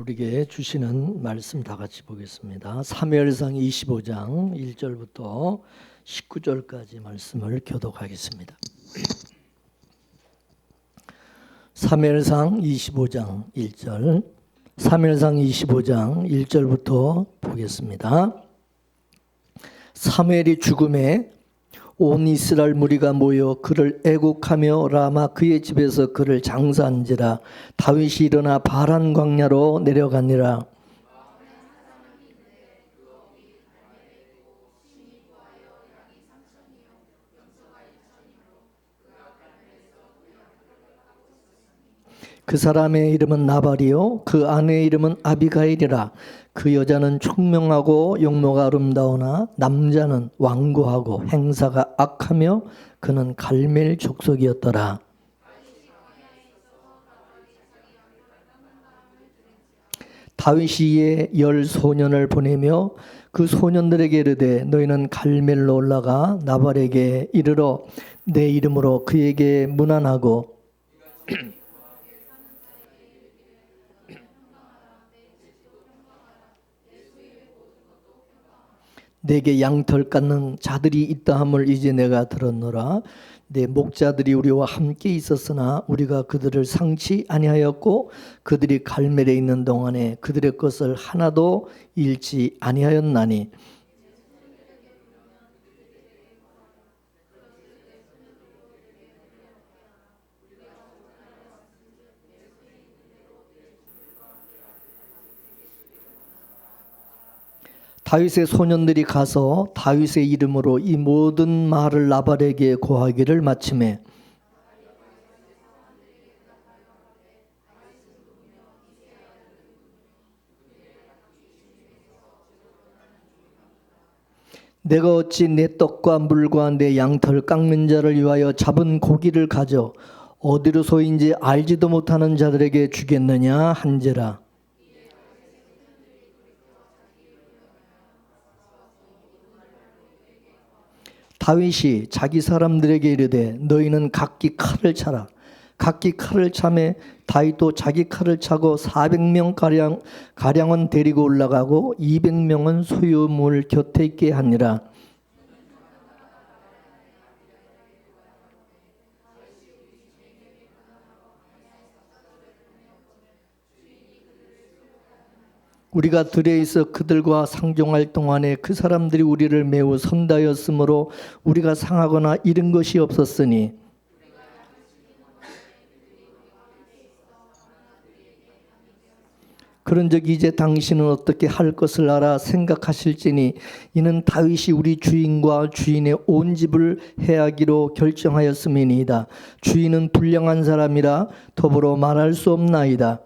우리에게 주시는 말씀 다 같이 보겠습니다. 사무엘상 25장 1절부터 19절까지 말씀을 교독하겠습니다. 사무엘상 25장 1절, 사무엘상 25장 1절부터 보겠습니다. 사무엘이 죽음에 온 이스라엘 무리가 모여 그를 애국하며 라마 그의 집에서 그를 장사한지라. 다윗이 일어나 바란 광야로 내려가니라. 그 사람의 이름은 나발이요 그 아내의 이름은 아비가일이라. 그 여자는 총명하고 용모가 아름다우나 남자는 완고하고 행사가 악하며 그는 갈멜 족속이었더라. 다윗이 이에 10 소년을 보내며 그 소년들에게 이르되 너희는 갈멜로 올라가 나발에게 이르러 내 이름으로 그에게 문안하고 내게 양털 깎는 자들이 있다함을 이제 내가 들었노라. 내 목자들이 우리와 함께 있었으나 우리가 그들을 상치 아니하였고 그들이 갈멜에 있는 동안에 그들의 것을 하나도 잃지 아니하였나니 다윗의 소년들이 가서 다윗의 이름으로 이 모든 말을 나발에게 고하기를 마치매 내가 어찌 내 떡과 물과 내 양털 깎는 자를 위하여 잡은 고기를 가져 어디로소인지 알지도 못하는 자들에게 주겠느냐 한지라. 다윗이 자기 사람들에게 이르되 너희는 각기 칼을 차라. 각기 칼을 차매 다윗도 자기 칼을 차고 400명 가량은 데리고 올라가고 200명은 소유물 곁에 있게 하니라. 우리가 들에 있어 그들과 상종할 동안에 그 사람들이 우리를 매우 선다였으므로 우리가 상하거나 잃은 것이 없었으니 그런즉 이제 당신은 어떻게 할 것을 알아 생각하실지니 이는 다윗이 우리 주인과 주인의 온 집을 해하기로 결정하였음이니이다. 주인은 불량한 사람이라 더불어 말할 수 없나이다.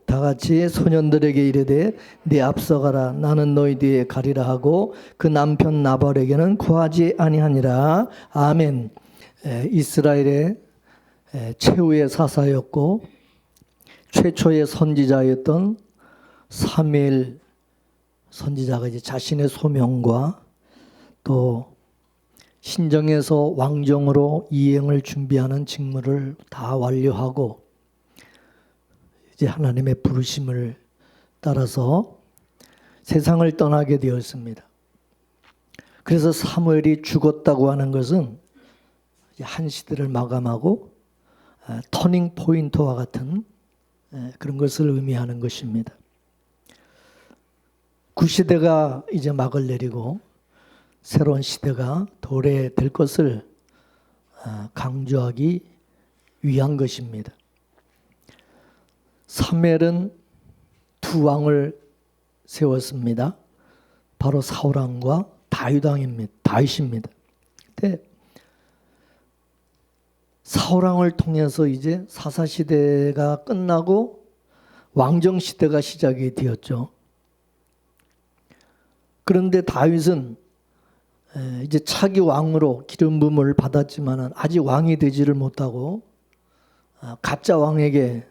다 같이 소년들에게 이르되 네 앞서가라. 나는 너희 뒤에 가리라 하고 그 남편 나발에게는 고하지 아니하니라. 아멘. 이스라엘의 최후의 사사였고 최초의 선지자였던 사무엘 선지자가 이제 자신의 소명과 또 신정에서 왕정으로 이행을 준비하는 직무를 다 완료하고 이제 하나님의 부르심을 따라서 세상을 떠나게 되었습니다. 그래서 사무엘이 죽었다고 하는 것은 한 시대를 마감하고 터닝 포인트와 같은 그런 것을 의미하는 것입니다. 구시대가 이제 막을 내리고 새로운 시대가 도래될 것을 강조하기 위한 것입니다. 사무엘은 두 왕을 세웠습니다. 바로 사울왕과 다윗입니다. 근데 사울왕을 통해서 이제 사사시대가 끝나고 왕정시대가 시작이 되었죠. 그런데 다윗은 이제 차기 왕으로 기름 부음을 받았지만 아직 왕이 되지를 못하고 가짜 왕에게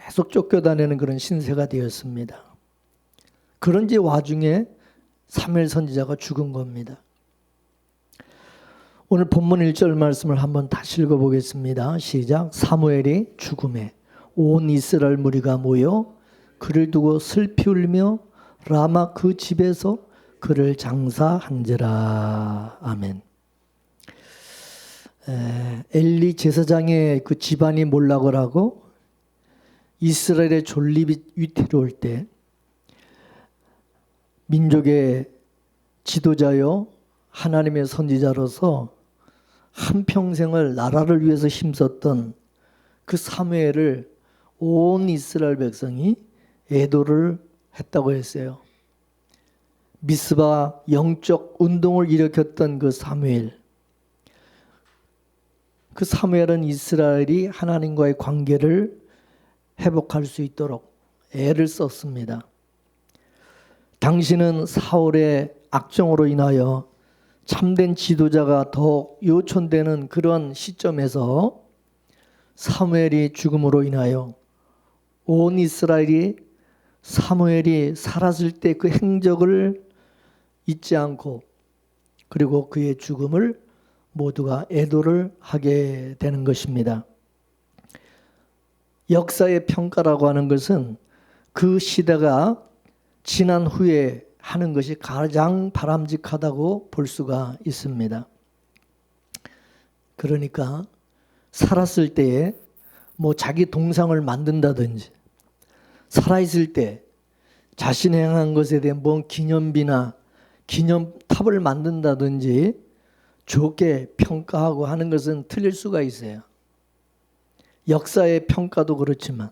계속 쫓겨다니는 그런 신세가 되었습니다. 그런지 와중에 사무엘 선지자가 죽은 겁니다. 오늘 본문 1절 말씀을 한번 다시 읽어보겠습니다. 시작. 사무엘이 죽음에 온 이스라엘 무리가 모여 그를 두고 슬피 울며 라마 그 집에서 그를 장사한지라. 아멘. 엘리 제사장의 그 집안이 몰락을 하고 이스라엘의 존립이 위태로울 때 민족의 지도자요 하나님의 선지자로서 한평생을 나라를 위해서 힘썼던 그 사무엘을 온 이스라엘 백성이 애도를 했다고 했어요. 미스바 영적 운동을 일으켰던 그 사무엘. 그 사무엘은 이스라엘이 하나님과의 관계를 회복할 수 있도록 애를 썼습니다. 당시는 사울의 악정으로 인하여 참된 지도자가 더욱 요천되는 그런 시점에서 사무엘이 죽음으로 인하여 온 이스라엘이 사무엘이 살았을 때 그 행적을 잊지 않고 그리고 그의 죽음을 모두가 애도를 하게 되는 것입니다. 역사의 평가라고 하는 것은 그 시대가 지난 후에 하는 것이 가장 바람직하다고 볼 수가 있습니다. 그러니까 살았을 때에 뭐 자기 동상을 만든다든지 살아있을 때 자신이 행한 것에 대한 뭔 기념비나 기념탑을 만든다든지 좋게 평가하고 하는 것은 틀릴 수가 있어요. 역사의 평가도 그렇지만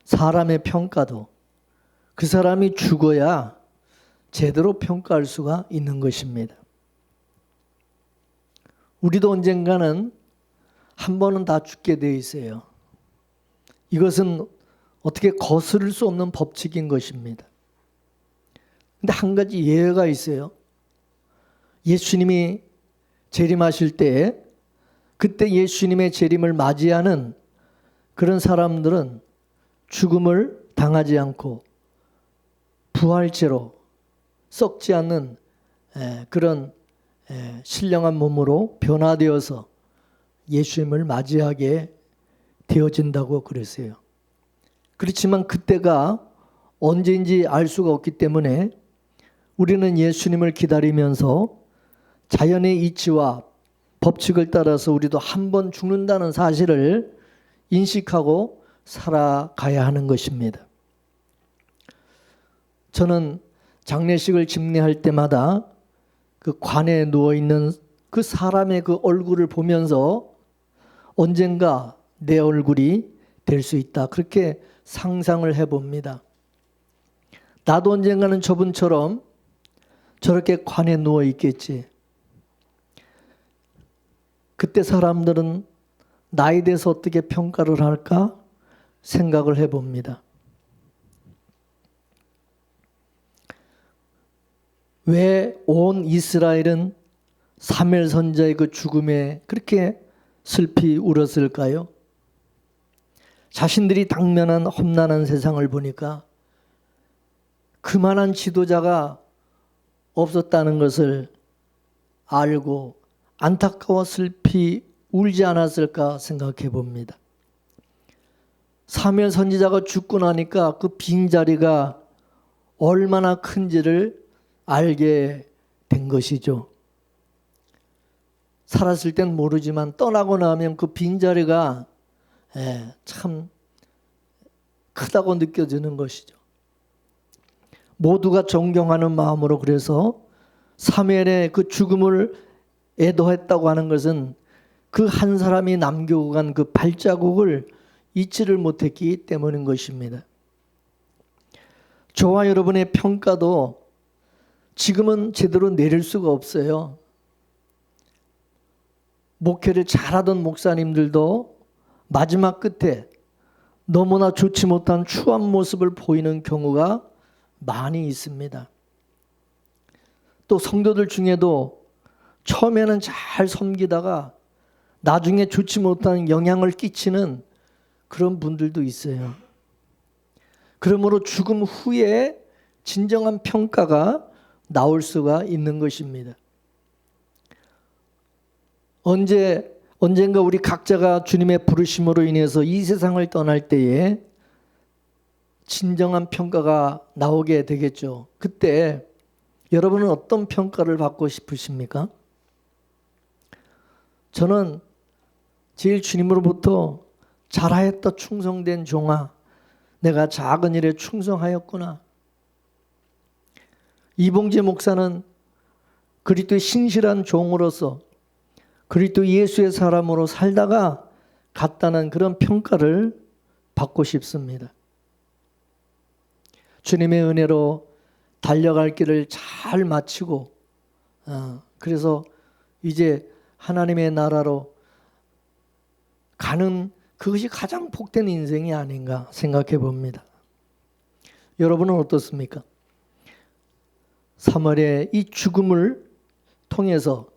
사람의 평가도 그 사람이 죽어야 제대로 평가할 수가 있는 것입니다. 우리도 언젠가는 한 번은 다 죽게 되어 있어요. 이것은 어떻게 거스를 수 없는 법칙인 것입니다. 근데 한 가지 예외가 있어요. 예수님이 재림하실 때 그때 예수님의 재림을 맞이하는 그런 사람들은 죽음을 당하지 않고 부활체로 썩지 않는 그런 신령한 몸으로 변화되어서 예수님을 맞이하게 되어진다고 그랬어요. 그렇지만 그때가 언제인지 알 수가 없기 때문에 우리는 예수님을 기다리면서 자연의 이치와 법칙을 따라서 우리도 한 번 죽는다는 사실을 인식하고 살아가야 하는 것입니다. 저는 장례식을 집례할 때마다 그 관에 누워있는 그 사람의 그 얼굴을 보면서 언젠가 내 얼굴이 될 수 있다. 그렇게 상상을 해봅니다. 나도 언젠가는 저분처럼 저렇게 관에 누워 있겠지. 그때 사람들은 나에 대해서 어떻게 평가를 할까 생각을 해봅니다. 왜 온 이스라엘은 사무엘 선지자의 그 죽음에 그렇게 슬피 울었을까요? 자신들이 당면한 험난한 세상을 보니까 그만한 지도자가 없었다는 것을 알고 안타까워 슬피 울지 않았을까 생각해 봅니다. 사무엘 선지자가 죽고 나니까 그 빈자리가 얼마나 큰지를 알게 된 것이죠. 살았을 땐 모르지만 떠나고 나면 그 빈자리가 참 크다고 느껴지는 것이죠. 모두가 존경하는 마음으로 그래서 사무엘의 그 죽음을 애도했다고 하는 것은 그 한 사람이 남기고 간 그 발자국을 잊지를 못했기 때문인 것입니다. 저와 여러분의 평가도 지금은 제대로 내릴 수가 없어요. 목회를 잘하던 목사님들도 마지막 끝에 너무나 좋지 못한 추한 모습을 보이는 경우가 많이 있습니다. 또 성도들 중에도 처음에는 잘 섬기다가 나중에 좋지 못한 영향을 끼치는 그런 분들도 있어요. 그러므로 죽음 후에 진정한 평가가 나올 수가 있는 것입니다. 언젠가 우리 각자가 주님의 부르심으로 인해서 이 세상을 떠날 때에 진정한 평가가 나오게 되겠죠. 그때 여러분은 어떤 평가를 받고 싶으십니까? 저는 제일 주님으로부터 잘하였다 충성된 종아, 내가 작은 일에 충성하였구나. 이봉재 목사는 그리스도의 신실한 종으로서 그리스도 예수의 사람으로 살다가 갔다는 그런 평가를 받고 싶습니다. 주님의 은혜로 달려갈 길을 잘 마치고 그래서 이제 하나님의 나라로 가는 그것이 가장 복된 인생이 아닌가 생각해 봅니다. 여러분은 어떻습니까? 3월에 이 죽음을 통해서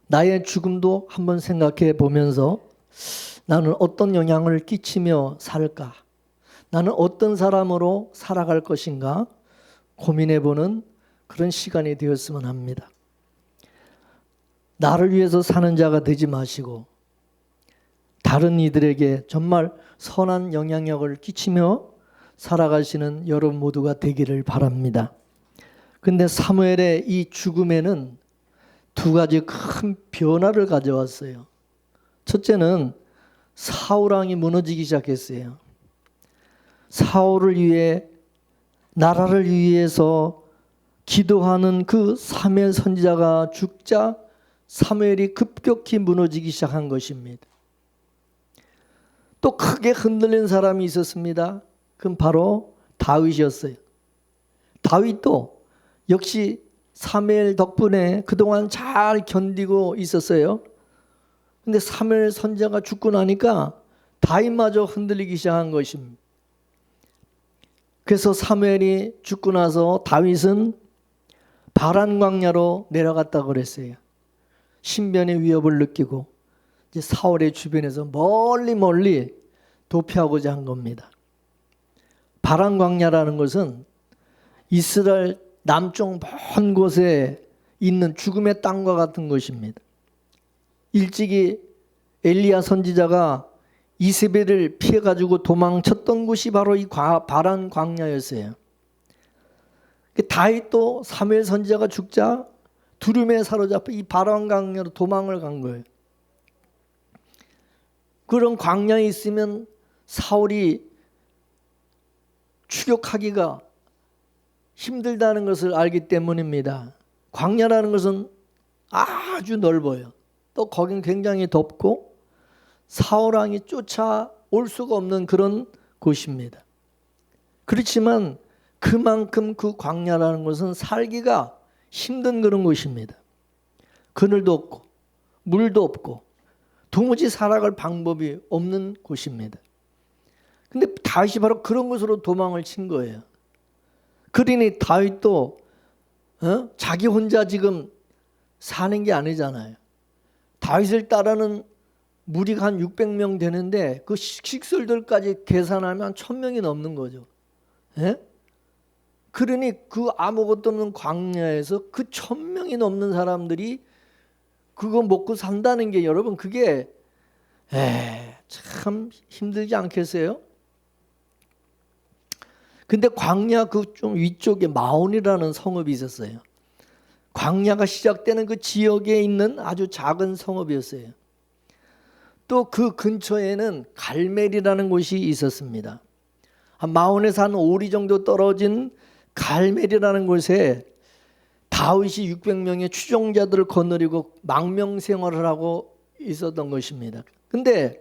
나의 죽음도 한번 생각해 보면서 나는 어떤 영향을 끼치며 살까? 나는 어떤 사람으로 살아갈 것인가? 고민해 보는 그런 시간이 되었으면 합니다. 나를 위해서 사는 자가 되지 마시고 다른 이들에게 정말 선한 영향력을 끼치며 살아가시는 여러분 모두가 되기를 바랍니다. 근데 사무엘의 이 죽음에는 두 가지 큰 변화를 가져왔어요. 첫째는 사울 왕이 무너지기 시작했어요. 사울을 위해 나라를 위해서 기도하는 그 사무엘 선지자가 죽자 사무엘이 급격히 무너지기 시작한 것입니다. 또 크게 흔들린 사람이 있었습니다. 그건 바로 다윗이었어요. 다윗도 역시 사무엘 덕분에 그동안 잘 견디고 있었어요. 근데 사무엘 선지자가 죽고 나니까 다윗마저 흔들리기 시작한 것입니다. 그래서 사무엘이 죽고 나서 다윗은 바란 광야로 내려갔다고 그랬어요. 신변의 위협을 느끼고 이제 사울의 주변에서 멀리 도피하고자 한 겁니다. 바란 광야라는 것은 이스라엘 남쪽 먼 곳에 있는 죽음의 땅과 같은 것입니다. 일찍이 엘리야 선지자가 이세벨을 피해가지고 도망쳤던 곳이 바로 이 바란 광야였어요. 다윗도 사무엘 선지자가 죽자 두려움에 사로잡혀 이 바란 광야로 도망을 간 거예요. 그런 광야에 있으면 사울이 추격하기가 힘들다는 것을 알기 때문입니다. 광야라는 것은 아주 넓어요. 또 거긴 굉장히 덥고 사울 왕이 쫓아올 수가 없는 그런 곳입니다. 그렇지만 그만큼 그 광야라는 것은 살기가 힘든 그런 곳입니다. 그늘도 없고 물도 없고 도무지 살아갈 방법이 없는 곳입니다. 근데 다윗이 바로 그런 곳으로 도망을 친 거예요. 그러니 다윗도 자기 혼자 지금 사는 게 아니잖아요. 다윗을 따르는 무리가 한 600명 되는데 그 식솔들까지 계산하면 1000명이 넘는 거죠. 예? 그러니 그 아무것도 없는 광야에서 그 1000명이 넘는 사람들이 그거 먹고 산다는 게 여러분 그게 참 힘들지 않겠어요? 근데 광야 그 좀 위쪽에 마온이라는 성읍이 있었어요. 광야가 시작되는 그 지역에 있는 아주 작은 성읍이었어요. 또 그 근처에는 갈멜이라는 곳이 있었습니다. 마온에서 한 5리 정도 떨어진 갈멜이라는 곳에 다윗이 600명의 추종자들을 거느리고 망명 생활을 하고 있었던 것입니다. 근데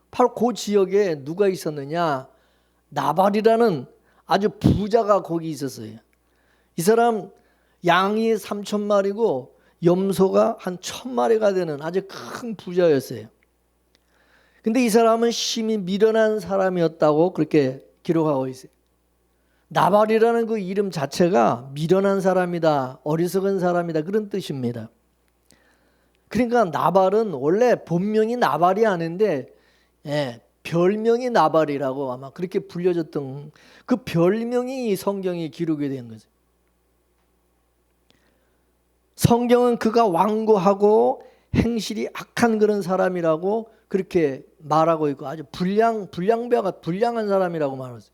바로 그 지역에 누가 있었느냐? 나발이라는 아주 부자가 거기 있었어요. 이 사람 양이 3000마리고 염소가 한 1000마리가 되는 아주 큰 부자였어요. 근데 이 사람은 심히 미련한 사람이었다고 그렇게 기록하고 있어요. 나발이라는 그 이름 자체가 미련한 사람이다, 어리석은 사람이다 그런 뜻입니다. 그러니까 나발은 원래 본명이 나발이 아닌데 별명이 나발이라고 아마 그렇게 불려졌던 그 별명이 이 성경에 기록이 된 거죠. 성경은 그가 완고하고 행실이 악한 그런 사람이라고 그렇게 말하고 있고 아주 불량한 사람이라고 말하죠.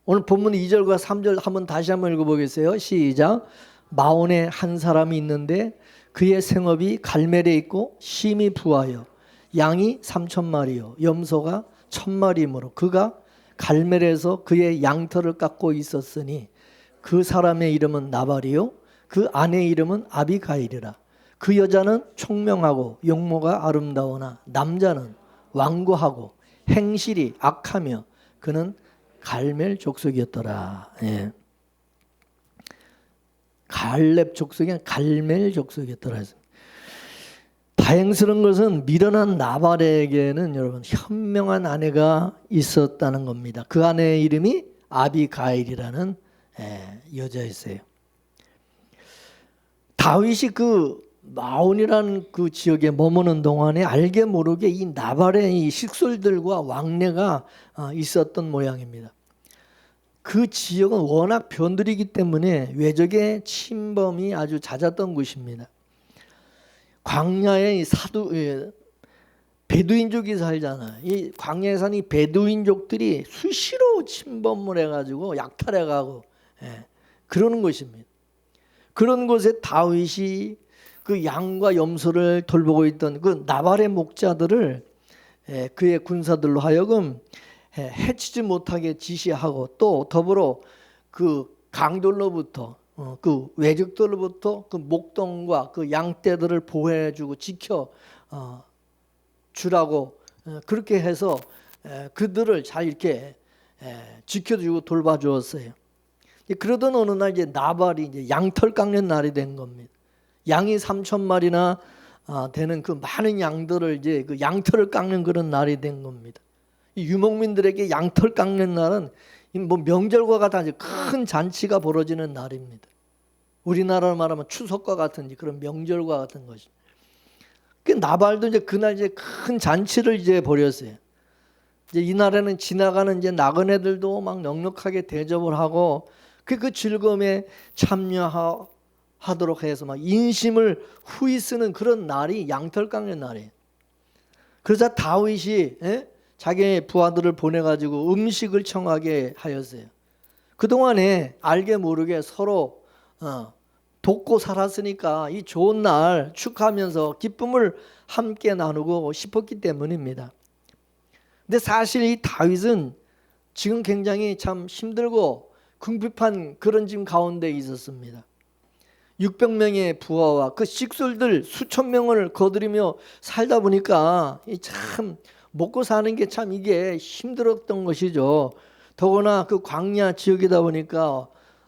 오늘 본문 2절과 3절 다시 한번 읽어보겠어요. 시작. 마온에 한 사람이 있는데 그의 생업이 갈멜에 있고 심이 부하여 양이 3,000마리요 염소가 1,000마리이므로 그가 갈멜에서 그의 양털을 깎고 있었으니 그 사람의 이름은 나발이요 그 아내의 이름은 아비가일이라. 그 여자는 총명하고 용모가 아름다우나 남자는 완고하고 행실이 악하며 그는 갈멜 족속이었더라. 예. 갈렙 족속이 아니라 갈멜 족속이었더라. 다행스러운 것은 미련한 나발에게는 여러분 현명한 아내가 있었다는 겁니다. 그 아내의 이름이 아비가일이라는 여자였어요. 다윗이 그 마온이라는 그 지역에 머무는 동안에 알게 모르게 이 나발의 이 식솔들과 왕래가 있었던 모양입니다. 그 지역은 워낙 변두리이기 때문에 외적의 침범이 아주 잦았던 곳입니다. 광야에 베두인족이 살잖아요. 이 광야에 사는 이 베두인족들이 수시로 침범을 해가지고 약탈해가고 그러는 곳입니다. 그런 곳에 다윗이 그 양과 염소를 돌보고 있던 그 나발의 목자들을 그의 군사들로 하여금 해치지 못하게 지시하고 또 더불어 그 강돌로부터 그 외적들로부터 그 목동과 그 양떼들을 보호해주고 지켜 주라고 그렇게 해서 그들을 잘 이렇게 지켜주고 돌봐주었어요. 그러던 어느 날 이제 나발이 이제 양털 깎는 날이 된 겁니다. 양이 3,000마리나 되는 그 많은 양들을 이제 그 양털을 깎는 그런 날이 된 겁니다. 이 유목민들에게 양털 깎는 날은 뭐 명절과 같은 큰 잔치가 벌어지는 날입니다. 우리나라로 말하면 추석과 같은 그런 명절과 같은 것이. 그 나발도 이제 그날 이제 큰 잔치를 이제 벌였어요. 이제 이 날에는 지나가는 이제 나그네들도 막 넉넉하게 대접을 하고 그 즐거움에 참여하도록 해서 막 인심을 후히 쓰는 그런 날이 양털 깎는 날이에요. 그러자 다윗이 자기의 부하들을 보내가지고 음식을 청하게 하였어요. 그동안에 알게 모르게 서로 돕고 살았으니까 이 좋은 날 축하하면서 기쁨을 함께 나누고 싶었기 때문입니다. 근데 사실 이 다윗은 지금 굉장히 참 힘들고 궁핍한 그런 지금 가운데 있었습니다. 600명의 부하와 그 식솔들 수천 명을 거느리며 살다 보니까 참 먹고 사는 게 참 이게 힘들었던 것이죠. 더구나 그 광야 지역이다 보니까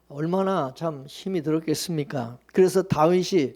얼마나 참 힘이 들었겠습니까? 그래서 다윗이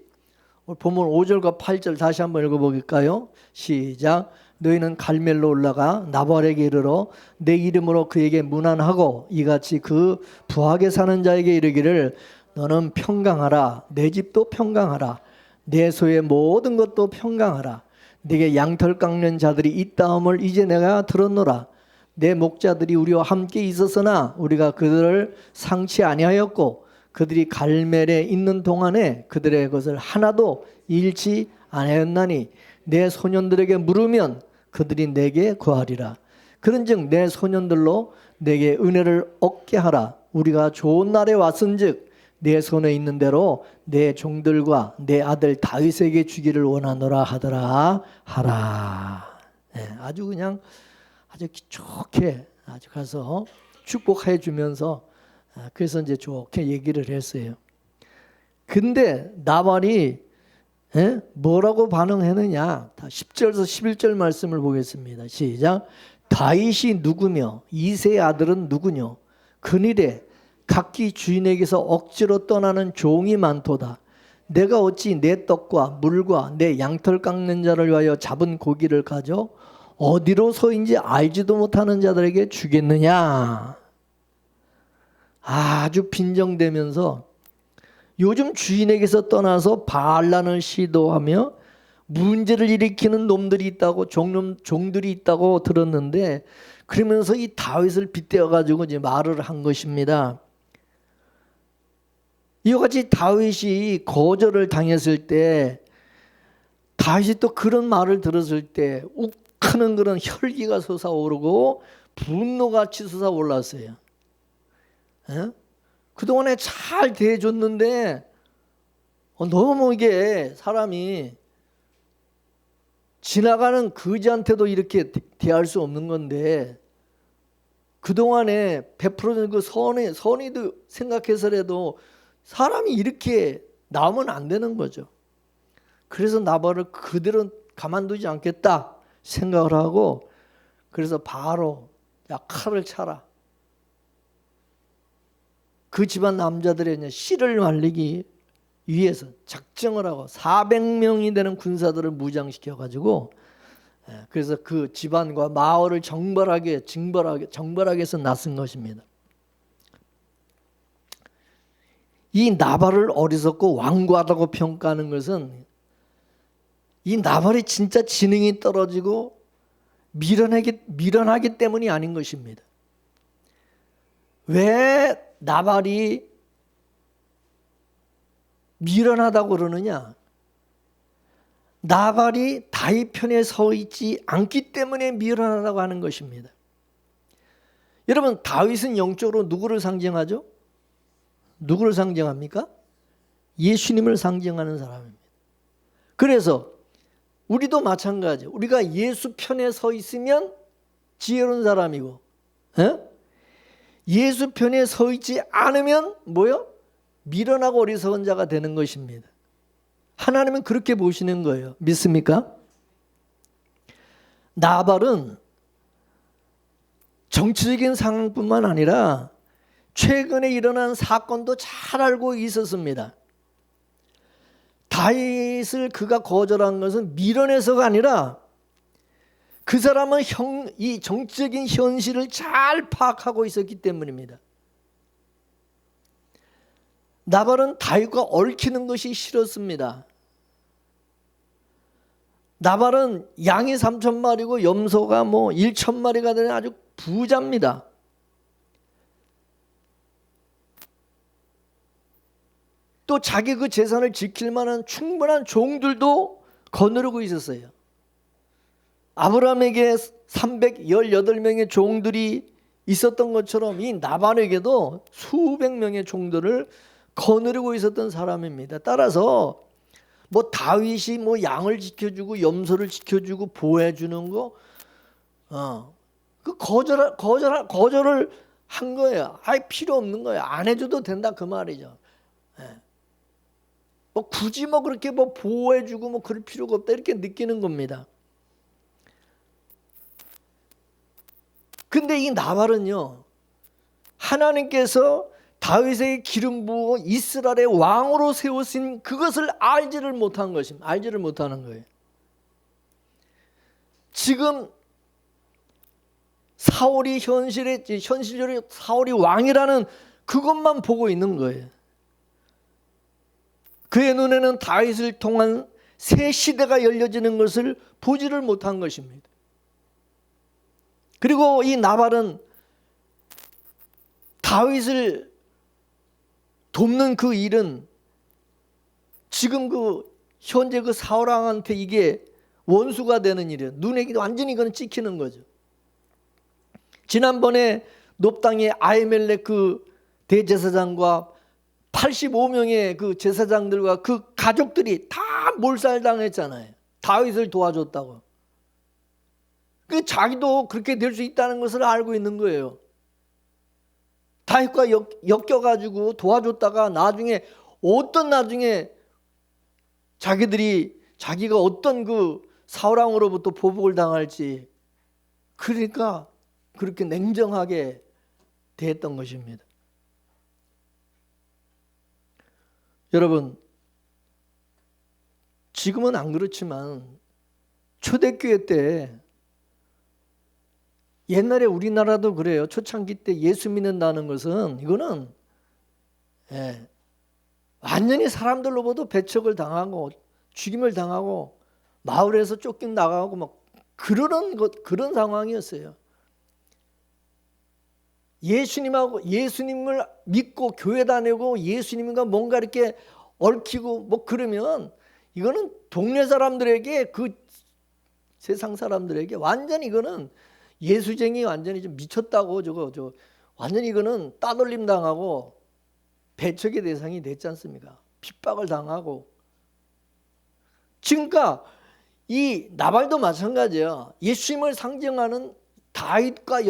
본문 5절과 8절 다시 한번 읽어볼까요? 시작. 너희는 갈멜로 올라가 나발에게 이르러 내 이름으로 그에게 문안하고 이같이 그 부하게 사는 자에게 이르기를 너는 평강하라. 내 집도 평강하라. 내 소의 모든 것도 평강하라. 네게 양털 깎는 자들이 있다함을 이제 내가 들었노라. 내 목자들이 우리와 함께 있었으나 우리가 그들을 상치 아니하였고 그들이 갈멜에 있는 동안에 그들의 것을 하나도 잃지 아니하였나니 내 소년들에게 물으면 그들이 내게 구하리라. 그런즉 내 소년들로 내게 은혜를 얻게 하라. 우리가 좋은 날에 왔은즉 내 손에 있는 대로 내 종들과 내 아들 다윗에게 주기를 원하노라 하더라 하라. 아주 그냥 아주 좋게 아주 가서 축복해 주면서 그래서 이제 좋게 얘기를 했어요. 근데 나발이 뭐라고 반응했느냐? 10절에서 11절 말씀을 보겠습니다. 시작. 다윗이 누구며 이새의 아들은 누구뇨? 그늘에 각기 주인에게서 억지로 떠나는 종이 많도다. 내가 어찌 내 떡과 물과 내 양털 깎는 자를 위하여 잡은 고기를 가져 어디로서인지 알지도 못하는 자들에게 주겠느냐? 아주 빈정대면서 요즘 주인에게서 떠나서 반란을 시도하며 문제를 일으키는 놈들이 있다고 종들이 있다고 들었는데 그러면서 이 다윗을 빗대어 가지고 이제 말을 한 것입니다. 이와 같이 다윗이 거절을 당했을 때, 다윗이 또 그런 말을 들었을 때 욱하는 그런 혈기가 솟아오르고 분노가 치솟아 올랐어요. 에? 그동안에 잘 대해줬는데 너무 이게 사람이 지나가는 거지한테도 이렇게 대할 수 없는 건데, 그동안에 베풀어준 그 선의도 생각해서라도 사람이 이렇게 나오면 안 되는 거죠. 그래서 나발을 그대로 가만두지 않겠다 생각을 하고, 그래서 바로 야, 칼을 차라. 그 집안 남자들의 씨를 말리기 위해서 작정을 하고 400명이 되는 군사들을 무장시켜가지고, 그래서 그 집안과 마을을 정벌하게 해서 나선 것입니다. 이 나발을 어리석고 완고하다고 평가하는 것은 이 나발이 진짜 지능이 떨어지고 미련하기 때문이 아닌 것입니다. 왜 나발이 미련하다고 그러느냐? 나발이 다윗 편에 서 있지 않기 때문에 미련하다고 하는 것입니다. 여러분, 다윗은 영적으로 누구를 상징하죠? 누구를 상징합니까? 예수님을 상징하는 사람입니다. 그래서 우리도 마찬가지. 우리가 예수 편에 서 있으면 지혜로운 사람이고, 예수 편에 서 있지 않으면 뭐요? 미련하고 어리석은 자가 되는 것입니다. 하나님은 그렇게 보시는 거예요. 믿습니까? 나발은 정치적인 상황뿐만 아니라 최근에 일어난 사건도 잘 알고 있었습니다. 다윗을 그가 거절한 것은 미련해서가 아니라 그 사람은 이 정치적인 현실을 잘 파악하고 있었기 때문입니다. 나발은 다윗과 얽히는 것이 싫었습니다. 나발은 양이 3,000마리고 염소가 1,000마리가 되는 아주 부자입니다. 또 자기 그 재산을 지킬 만한 충분한 종들도 거느리고 있었어요. 아브라함에게 318명의 종들이 있었던 것처럼 이 나발에게도 수백 명의 종들을 거느리고 있었던 사람입니다. 따라서 다윗이 양을 지켜주고 염소를 지켜주고 보호해주는 거, 그 거절을 한 거예요. 필요 없는 거예요. 안 해줘도 된다 그 말이죠. 굳이 그렇게 보호해주고 그럴 필요가 없다 이렇게 느끼는 겁니다. 근데 이 나발은요, 하나님께서 다윗에게 기름 부어 이스라엘의 왕으로 세우신 그것을 알지를 못한 것입니다. 알지를 못하는 거예요. 지금 사울이 현실적으로 사울이 왕이라는 그것만 보고 있는 거예요. 그의 눈에는 다윗을 통한 새 시대가 열려지는 것을 보지를 못한 것입니다. 그리고 이 나발은 다윗을 돕는 그 일은 지금 현재 사울 왕한테 이게 원수가 되는 일이에요. 눈에 완전히 이건 찍히는 거죠. 지난번에 놉당의 아히멜렉 그 대제사장과 85명의 그 제사장들과 그 가족들이 다 몰살당했잖아요. 다윗을 도와줬다고. 자기도 그렇게 될 수 있다는 것을 알고 있는 거예요. 다윗과 엮여가지고 도와줬다가 나중에 자기가 어떤 사울왕으로부터 보복을 당할지, 그러니까 그렇게 냉정하게 대했던 것입니다. 여러분, 지금은 안 그렇지만 초대교회 때, 옛날에 우리나라도 그래요. 초창기 때 예수 믿는다는 것은 이거는 완전히 사람들로부터 배척을 당하고 죽임을 당하고 마을에서 쫓겨나가고 그런 상황이었어요. 예수님하고 예수님을 믿고 교회 다니고 예수님과 뭔가 이렇게 얽히고 뭐 그러면 이거는 동네 사람들에게 그 세상 사람들에게 완전히 이거는 예수쟁이 완전히 좀 미쳤다고 저 완전히 이거는 따돌림 당하고 배척의 대상이 됐지 않습니까? 핍박을 당하고. 그러니까 이 나발도 마찬가지예요. 예수님을 상징하는 다윗과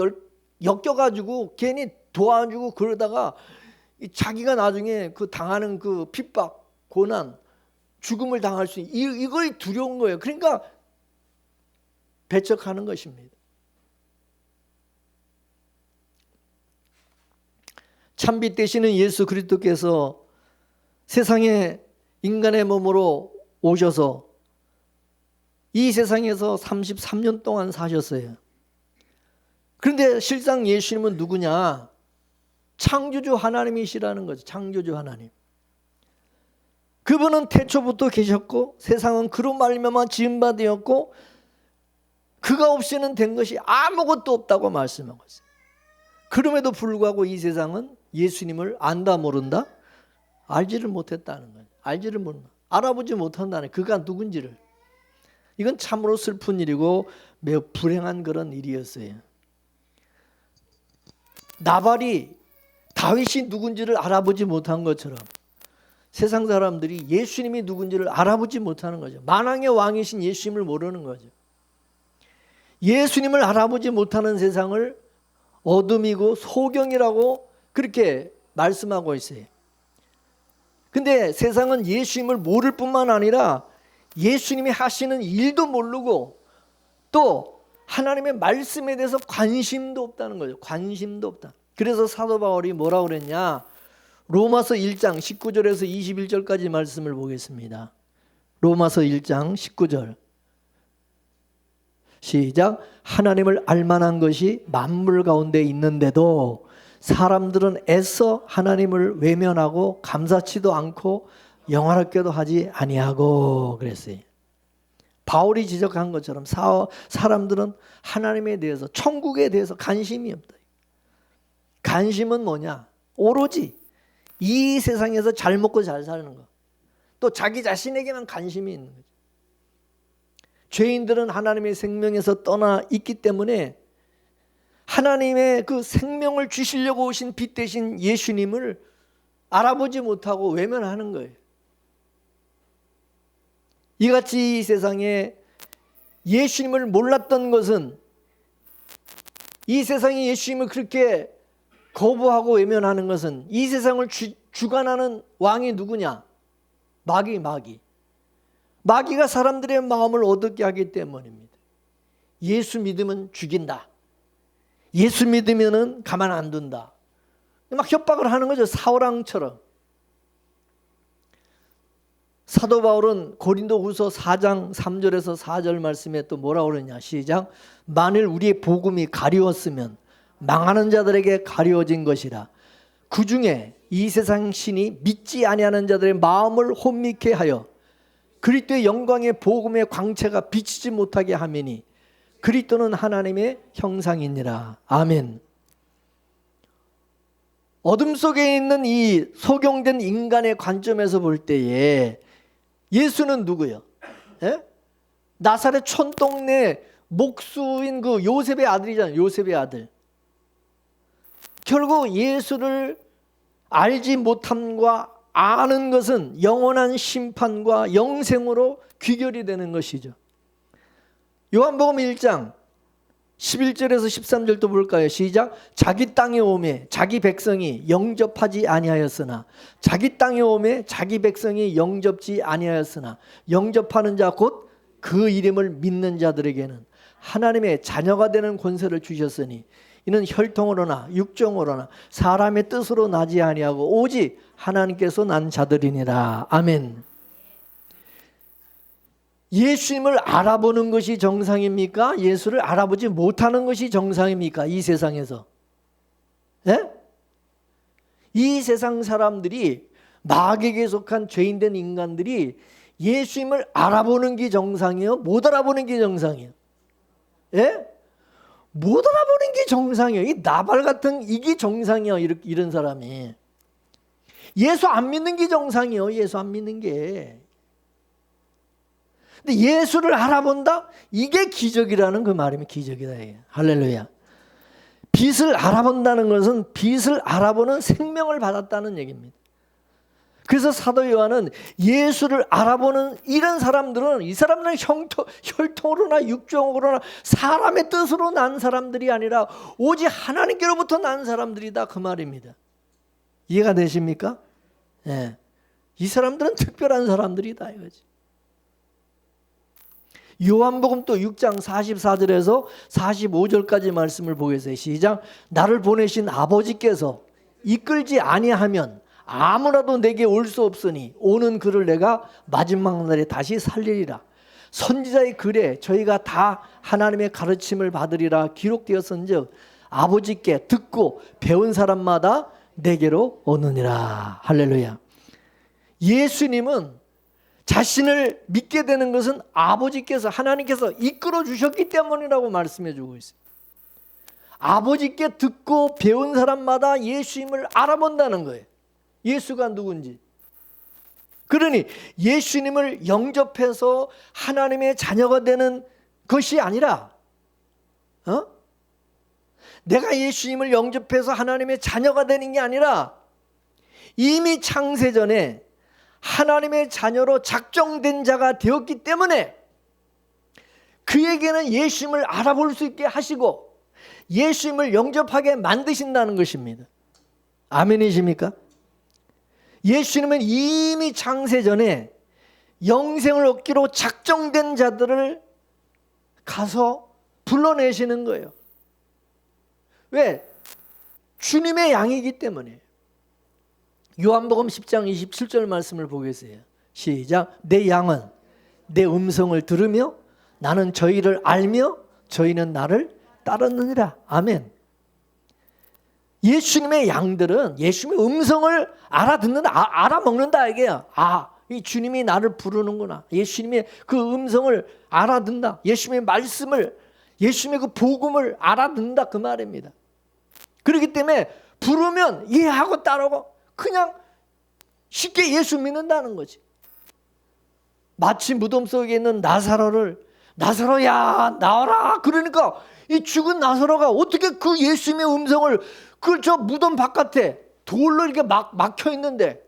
엮여가지고 괜히 도와주고 그러다가 자기가 나중에 그 당하는 그 핍박, 고난, 죽음을 당할 수 있는 이걸 두려운 거예요. 그러니까 배척하는 것입니다. 참빛 되시는 예수 그리스도께서 세상에 인간의 몸으로 오셔서 이 세상에서 33년 동안 사셨어요. 그런데 실상 예수님은 누구냐? 창조주 하나님이시라는 거죠. 창조주 하나님. 그분은 태초부터 계셨고 세상은 그로 말미암아 지은 바 되었고 그가 없이는 된 것이 아무것도 없다고 말씀하고 있어요. 그럼에도 불구하고 이 세상은 예수님을 안다 모른다? 알지를 못했다는 거예요. 알지를 모른다. 알아보지 못한다는 그가 누군지를. 이건 참으로 슬픈 일이고 매우 불행한 그런 일이었어요. 나발이 다윗이 누군지를 알아보지 못한 것처럼 세상 사람들이 예수님이 누군지를 알아보지 못하는 거죠. 만왕의 왕이신 예수님을 모르는 거죠. 예수님을 알아보지 못하는 세상을 어둠이고 소경이라고 그렇게 말씀하고 있어요. 근데 세상은 예수님을 모를 뿐만 아니라 예수님이 하시는 일도 모르고 또 하나님의 말씀에 대해서 관심도 없다는 거죠. 관심도 없다. 그래서 사도 바울이 뭐라고 그랬냐? 로마서 1장 19절에서 21절까지 말씀을 보겠습니다. 로마서 1장 19절 시작. 하나님을 알만한 것이 만물 가운데 있는데도 사람들은 애써 하나님을 외면하고 감사치도 않고 영화롭게도 하지 아니하고 그랬어요. 바울이 지적한 것처럼 사람들은 하나님에 대해서 천국에 대해서 관심이 없다. 관심은 뭐냐? 오로지 이 세상에서 잘 먹고 잘 사는 거. 또 자기 자신에게만 관심이 있는 거죠. 죄인들은 하나님의 생명에서 떠나 있기 때문에 하나님의 그 생명을 주시려고 오신 빛 대신 예수님을 알아보지 못하고 외면하는 거예요. 이같이 이 세상에 예수님을 몰랐던 것은 이 세상에 예수님을 그렇게 거부하고 외면하는 것은 이 세상을 주관하는 왕이 누구냐? 마귀가 사람들의 마음을 어둡게 하기 때문입니다. 예수 믿으면 죽인다. 예수 믿으면 가만 안 둔다. 막 협박을 하는 거죠. 사울왕처럼. 사도 바울은 고린도후서 4장 3절에서 4절 말씀에 또 뭐라고 그러냐? 시작. 만일 우리의 복음이 가리웠으면 망하는 자들에게 가리워진 것이라. 그 중에 이 세상 신이 믿지 아니하는 자들의 마음을 혼미케 하여 그리스도의 영광의 복음의 광채가 비치지 못하게 하매니 그리스도는 하나님의 형상이니라. 아멘. 어둠 속에 있는 이 소경된 인간의 관점에서 볼 때에 예수는 누구예요? 예? 나사렛 촌동네 목수인 그 요셉의 아들이잖아요. 요셉의 아들. 결국 예수를 알지 못함과 아는 것은 영원한 심판과 영생으로 귀결이 되는 것이죠. 요한복음 1장 11절에서 13절도 볼까요? 시작. 자기 땅에 오매 자기 백성이 영접하지 아니하였으나 자기 땅에 오매 자기 백성이 영접지 아니하였으나 영접하는 자 곧 그 이름을 믿는 자들에게는 하나님의 자녀가 되는 권세를 주셨으니 이는 혈통으로나 육정으로나 사람의 뜻으로 나지 아니하고 오직 하나님께서 난 자들이니라. 아멘. 예수님을 알아보는 것이 정상입니까? 예수를 알아보지 못하는 것이 정상입니까? 이 세상에서. 예? 이 세상 사람들이 마귀에게 속한 죄인된 인간들이 예수님을 알아보는 게 정상이에요? 못 알아보는 게 정상이에요? 예? 못 알아보는 게 정상이에요. 이 나발 같은 이게 정상이야. 이런 사람이. 예수 안 믿는 게 정상이에요. 예수 안 믿는 게. 근데 예수를 알아본다? 이게 기적이라는 그 말이면 기적이다. 이게. 할렐루야. 빛을 알아본다는 것은 빛을 알아보는 생명을 받았다는 얘기입니다. 그래서 사도 요한은 예수를 알아보는 이런 사람들은 이 사람들은 혈통으로나 육정으로나 사람의 뜻으로 난 사람들이 아니라 오직 하나님께로부터 난 사람들이다 그 말입니다. 이해가 되십니까? 예. 이 사람들은 특별한 사람들이다 이거지. 요한복음 또 6장 44절에서 45절까지 말씀을 보겠어요. 시작. 나를 보내신 아버지께서 이끌지 아니하면 아무라도 내게 올 수 없으니 오는 그를 내가 마지막 날에 다시 살리리라. 선지자의 글에 저희가 다 하나님의 가르침을 받으리라 기록되었은즉 아버지께 듣고 배운 사람마다 내게로 오느니라. 할렐루야. 예수님은 자신을 믿게 되는 것은 아버지께서 하나님께서 이끌어 주셨기 때문이라고 말씀해 주고 있어요. 아버지께 듣고 배운 사람마다 예수님을 알아본다는 거예요. 예수가 누군지. 그러니 예수님을 영접해서 하나님의 자녀가 되는 것이 아니라 내가 예수님을 영접해서 하나님의 자녀가 되는 게 아니라 이미 창세전에 하나님의 자녀로 작정된 자가 되었기 때문에 그에게는 예수님을 알아볼 수 있게 하시고 예수님을 영접하게 만드신다는 것입니다. 아멘이십니까? 예수님은 이미 창세전에 영생을 얻기로 작정된 자들을 가서 불러내시는 거예요. 왜? 주님의 양이기 때문에. 요한복음 10장 27절 말씀을 보겠어요. 시작. 내 양은 내 음성을 들으며 나는 저희를 알며 저희는 나를 따르느니라. 아멘. 예수님의 양들은 예수님의 음성을 알아듣는다, 알아먹는다 이게요. 이 주님이 나를 부르는구나. 예수님의 그 음성을 알아듣는다. 예수님의 말씀을, 예수님의 그 복음을 알아듣는다 그 말입니다. 그렇기 때문에 부르면 이해하고 따르고 그냥 쉽게 예수 믿는다는 거지. 마치 무덤 속에 있는 나사로야 나와라 그러니까 이 죽은 나사로가 어떻게 그 예수님의 음성을 그 저 무덤 바깥에 돌로 이렇게 막혀 있는데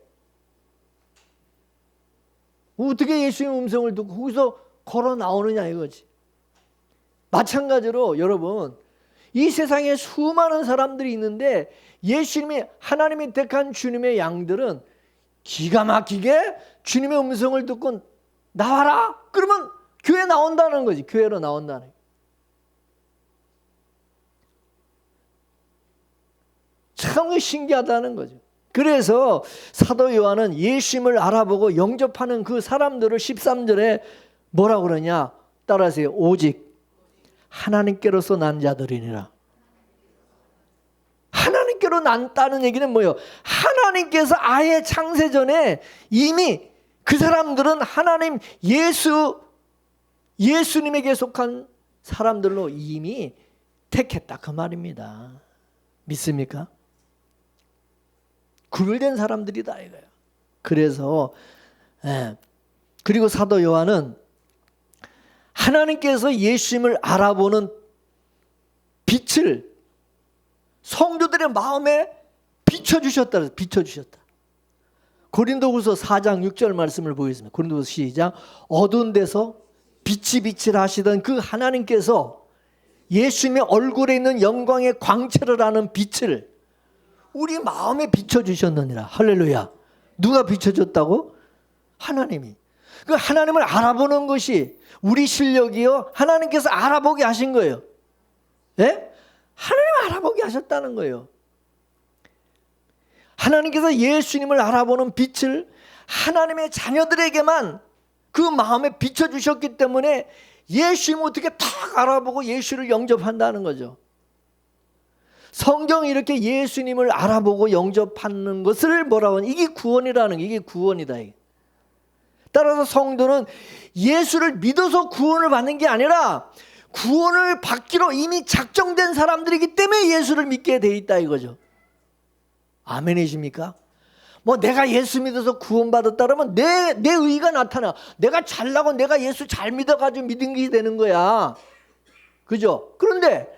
어떻게 예수님의 음성을 듣고 거기서 걸어 나오느냐 이거지. 마찬가지로 여러분 이 세상에 수많은 사람들이 있는데 예수님이 하나님이 택한 주님의 양들은 기가 막히게 주님의 음성을 듣고 나와라 그러면 교회 나온다는 거지. 교회로 나온다는 거지. 참 신기하다는 거죠. 그래서 사도 요한은 예수님을 알아보고 영접하는 그 사람들을 13절에 뭐라고 그러냐 따라하세요. 오직 하나님께로서 난 자들이니라. 하나님께로 난다는 얘기는 뭐예요? 하나님께서 아예 창세전에 이미 그 사람들은 하나님 예수님에게 속한 사람들로 이미 택했다 그 말입니다. 믿습니까? 구별된 사람들이다 이거예요. 그래서 그리고 사도 요한은 하나님께서 예수님을 알아보는 빛을 성도들의 마음에 비춰주셨다. 비춰주셨다. 고린도후서 4장 6절 말씀을 보겠습니다. 고린도후서 시작. 어두운 데서 빛이 하시던 그 하나님께서 예수님의 얼굴에 있는 영광의 광채를 아는 빛을 우리 마음에 비춰주셨느니라. 할렐루야. 누가 비춰줬다고? 하나님이. 그 하나님을 알아보는 것이 우리 실력이요. 하나님께서 알아보게 하신 거예요. 예? 하나님 알아보게 하셨다는 거예요. 하나님께서 예수님을 알아보는 빛을 하나님의 자녀들에게만 그 마음에 비춰주셨기 때문에 예수님을 어떻게 탁 알아보고 예수를 영접한다는 거죠. 성경이 이렇게 예수님을 알아보고 영접하는 것을 뭐라고 하냐. 이게 구원이라는 게 이게 구원이다. 따라서 성도는 예수를 믿어서 구원을 받는 게 아니라 구원을 받기로 이미 작정된 사람들이기 때문에 예수를 믿게 돼 있다 이거죠. 아멘이십니까? 뭐 내가 예수 믿어서 구원받았다 그러면 내 의의가 나타나. 내가 잘나고 내가 예수 잘 믿어가지고 믿은 게 되는 거야. 그죠? 그런데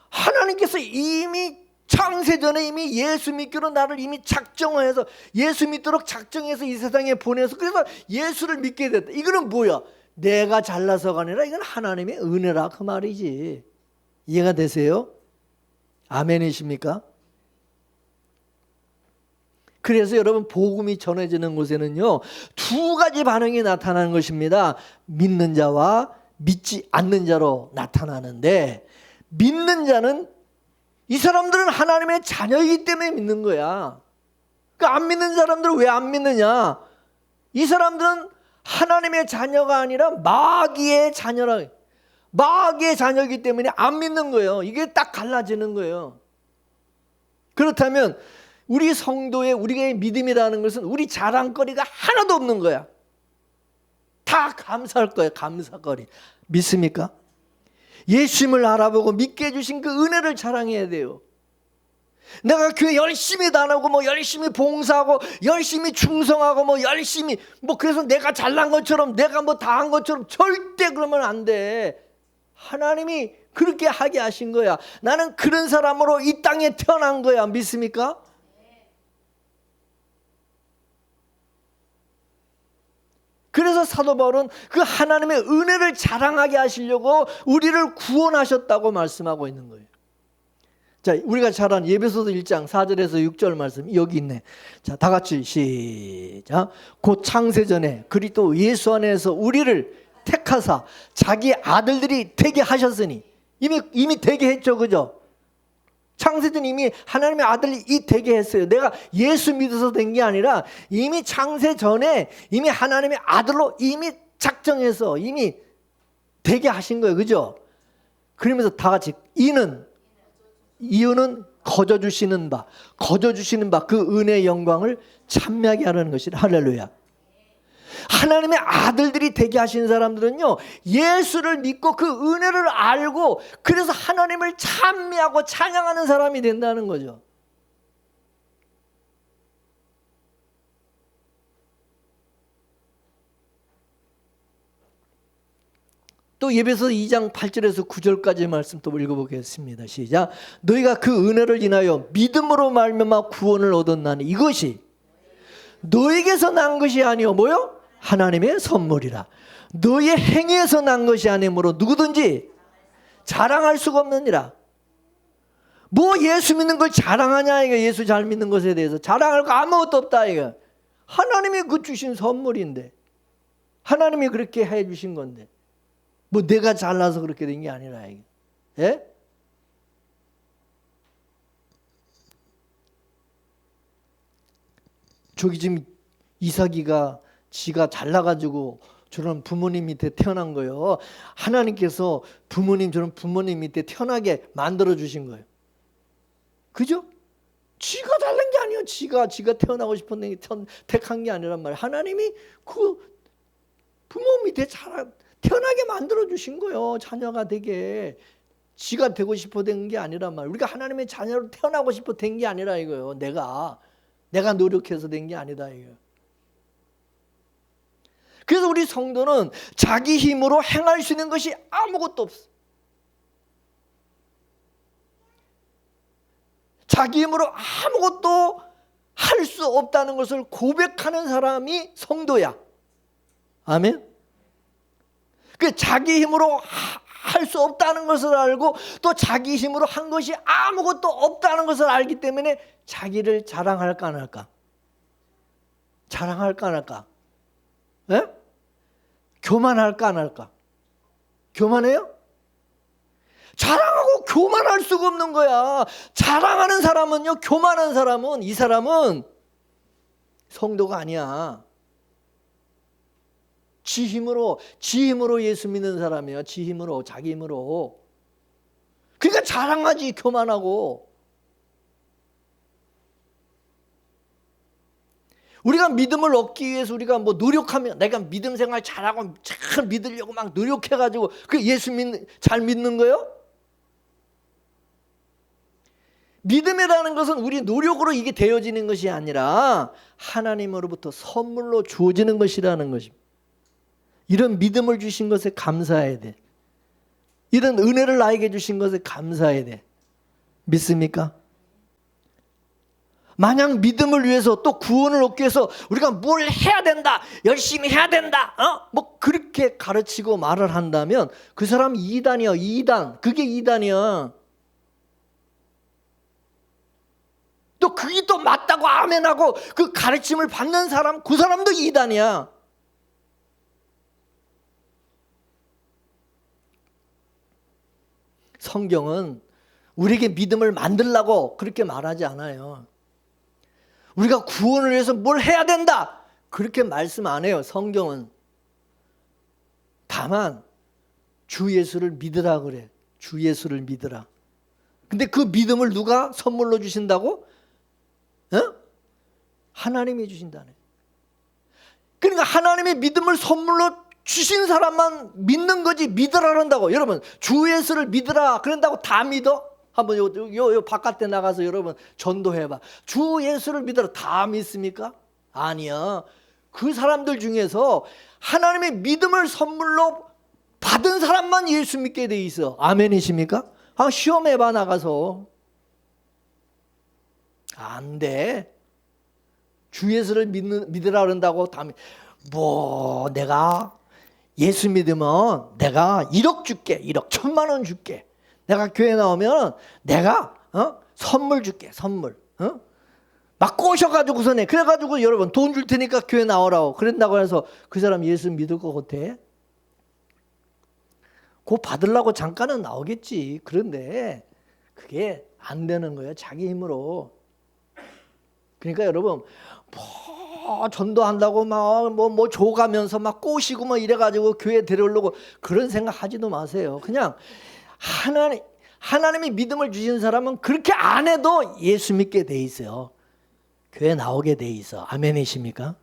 하나님께서 이미 창세전에 이미 예수 믿기로 나를 이미 작정을 해서 예수 믿도록 작정해서 이 세상에 보내서 그래서 예수를 믿게 됐다. 이거는 뭐야? 내가 잘나서가 아니라 이건 하나님의 은혜라 그 말이지. 이해가 되세요? 아멘이십니까? 그래서 여러분 복음이 전해지는 곳에는요 2가지 반응이 나타나는 것입니다. 믿는 자와 믿지 않는 자로 나타나는데, 믿는 자는 이 사람들은 하나님의 자녀이기 때문에 믿는 거야. 그러니까 안 믿는 사람들은 왜 안 믿느냐? 이 사람들은 하나님의 자녀가 아니라 마귀의 자녀라. 마귀의 자녀이기 때문에 안 믿는 거예요. 이게 딱 갈라지는 거예요. 그렇다면 우리 성도의 우리의 믿음이라는 것은 우리 자랑거리가 하나도 없는 거야. 다 감사할 거예요. 감사거리. 믿습니까? 예수님을 알아보고 믿게 해주신 그 은혜를 자랑해야 돼요. 내가 교회 열심히 다니고 뭐 열심히 봉사하고 열심히 충성하고 뭐 열심히 뭐 그래서 내가 잘난 것처럼 내가 뭐 다 한 것처럼 절대 그러면 안 돼. 하나님이 그렇게 하게 하신 거야. 나는 그런 사람으로 이 땅에 태어난 거야. 믿습니까? 그래서 사도 바울은 그 하나님의 은혜를 자랑하게 하시려고 우리를 구원하셨다고 말씀하고 있는 거예요. 자, 우리가 잘 아는 예배소서 1장 4절에서 6절 말씀 여기 있네. 자, 다 같이 시작. 곧 창세전에 그리스도 예수 안에서 우리를 택하사 자기 아들들이 되게 하셨으니, 이미 되게 했죠, 그죠? 창세전 이미 하나님의 아들이 되게 했어요. 내가 예수 믿어서 된 게 아니라 이미 창세전에 이미 하나님의 아들로 이미 작정해서 이미 되게 하신 거예요, 그죠? 그러면서 다 같이 이유는 거저주시는 바 그 은혜의 영광을 찬미하게 하려는 것이라. 할렐루야. 하나님의 아들들이 되게 하신 사람들은요 예수를 믿고 그 은혜를 알고 그래서 하나님을 찬미하고 찬양하는 사람이 된다는 거죠. 또 예배서 2장 8절에서 9절까지 말씀 또 읽어보겠습니다. 시작. 너희가 그 은혜를 인하여 믿음으로 말미암아 구원을 얻었나니 이것이 너에게서 난 것이 아니요 뭐요? 하나님의 선물이라. 너의 행위에서 난 것이 아니므로 누구든지 자랑할 수가 없느니라. 뭐 예수 믿는 걸 자랑하냐 이거. 예수 잘 믿는 것에 대해서 자랑할 거 아무것도 없다 이거. 하나님이 그 주신 선물인데, 하나님이 그렇게 해 주신 건데 뭐 내가 잘나서 그렇게 된 게 아니라 이게. 예? 저기 지금 이삭이가 지가 잘나가지고 저런 부모님 밑에 태어난 거예요. 하나님께서 저런 부모님 밑에 태어나게 만들어 주신 거예요. 그죠? 지가 잘난 게 아니에요. 지가 태어나고 싶었는데 택한 게 아니란 말이에요. 하나님이 그 부모 밑에 태어나게 만들어 주신 거예요. 자녀가 되게. 지가 되고 싶어 된 게 아니란 말이에요. 우리가 하나님의 자녀로 태어나고 싶어 된 게 아니라 이거예요. 내가 노력해서 된 게 아니다 이거예요. 그래서 우리 성도는 자기 힘으로 행할 수 있는 것이 아무것도 없어. 자기 힘으로 아무것도 할 수 없다는 것을 고백하는 사람이 성도야. 아멘. 그 자기 힘으로 할 수 없다는 것을 알고 또 자기 힘으로 한 것이 아무것도 없다는 것을 알기 때문에 자기를 자랑할까 안 할까? 자랑할까 안 할까? 예? 교만할까 안 할까? 교만해요? 자랑하고 교만할 수가 없는 거야. 자랑하는 사람은요, 교만한 사람은, 이 사람은 성도가 아니야. 지 힘으로 예수 믿는 사람이야. 지 힘으로, 자기 힘으로. 그러니까 자랑하지, 교만하고. 우리가 믿음을 얻기 위해서 우리가 뭐 노력하면, 내가 믿음 생활 잘하고 잘 믿으려고 막 노력해가지고 그 예수 잘 믿는 거예요? 믿음이라는 것은 우리 노력으로 이게 되어지는 것이 아니라 하나님으로부터 선물로 주어지는 것이라는 것입니다. 이런 믿음을 주신 것에 감사해야 돼. 이런 은혜를 나에게 주신 것에 감사해야 돼. 믿습니까? 만약 믿음을 위해서 또 구원을 얻기 위해서 우리가 뭘 해야 된다, 열심히 해야 된다, 뭐 그렇게 가르치고 말을 한다면 그 사람 이단이야. 이단. 그게 이단이야. 또 그게 또 맞다고 아멘하고 그 가르침을 받는 사람, 그 사람도 이단이야. 성경은 우리에게 믿음을 만들라고 그렇게 말하지 않아요. 우리가 구원을 위해서 뭘 해야 된다, 그렇게 말씀 안 해요. 성경은. 다만 주 예수를 믿으라 그래. 주 예수를 믿으라. 근데 그 믿음을 누가 선물로 주신다고? 하나님이 주신다네. 그러니까 하나님의 믿음을 선물로 주신 사람만 믿는 거지, 믿으라 그런다고. 여러분, 주 예수를 믿으라 그런다고 다 믿어? 한번 요 바깥에 나가서 여러분 전도해봐. 주 예수를 믿으라 다 믿습니까? 아니야. 그 사람들 중에서 하나님의 믿음을 선물로 받은 사람만 예수 믿게 돼 있어. 아멘이십니까? 시험해봐, 나가서. 안 돼. 주 예수를 믿으라 그런다고 다 뭐 내가 예수 믿으면 내가 1억 줄게. 1억 1,000만 원 줄게. 내가 교회 나오면 내가 선물 줄게. 선물. 막 꼬셔가지고서네. 그래가지고 여러분 돈 줄 테니까 교회 나오라고 그런다고 해서 그 사람 예수 믿을 것 같아? 그거 받으려고 잠깐은 나오겠지. 그런데 그게 안 되는 거예요. 자기 힘으로. 그러니까 여러분 뭐 전도한다고 막 뭐 줘가면서 막 꼬시고 뭐 이래가지고 교회 데려오려고 그런 생각 하지도 마세요. 그냥 하나님이 믿음을 주신 사람은 그렇게 안 해도 예수 믿게 돼 있어요. 교회 나오게 돼 있어. 아멘이십니까?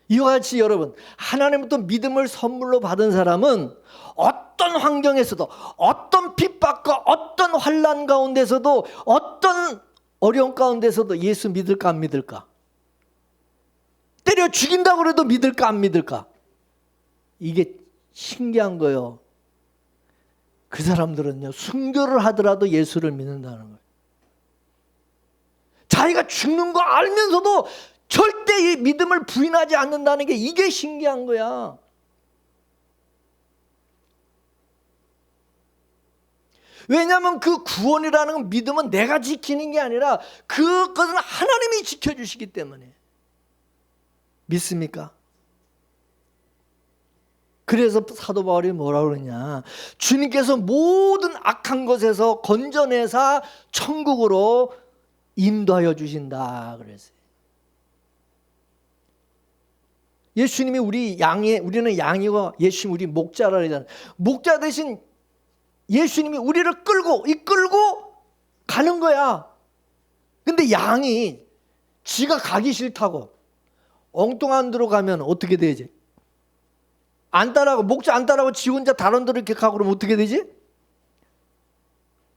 이와 같이 여러분, 하나님부터 믿음을 선물로 받은 사람은 어떤 환경에서도, 어떤 핍박과 어떤 환난 가운데서도, 어떤 어려운 가운데서도 예수 믿을까 안 믿을까? 때려 죽인다고 그래도 믿을까 안 믿을까? 이게 신기한 거예요. 그 사람들은요, 순교를 하더라도 예수를 믿는다는 거예요. 자기가 죽는 거 알면서도 절대 이 믿음을 부인하지 않는다는 게 이게 신기한 거야. 왜냐하면 그 구원이라는 믿음은 내가 지키는 게 아니라 그것은 하나님이 지켜주시기 때문에. 믿습니까? 그래서 사도 바울이 뭐라고 그러냐, 주님께서 모든 악한 것에서 건져내사 천국으로 인도하여 주신다 그랬어요. 예수님이 우리는 양이고 예수님이 우리 목자라 그러잖아요. 목자 대신 예수님이 우리를 이끌고 가는 거야. 근데 양이 지가 가기 싫다고 엉뚱한 데로 가면 어떻게 되지? 목자 안 따라가고 지 혼자 다른 데로 이렇게 가고 그러면 어떻게 되지?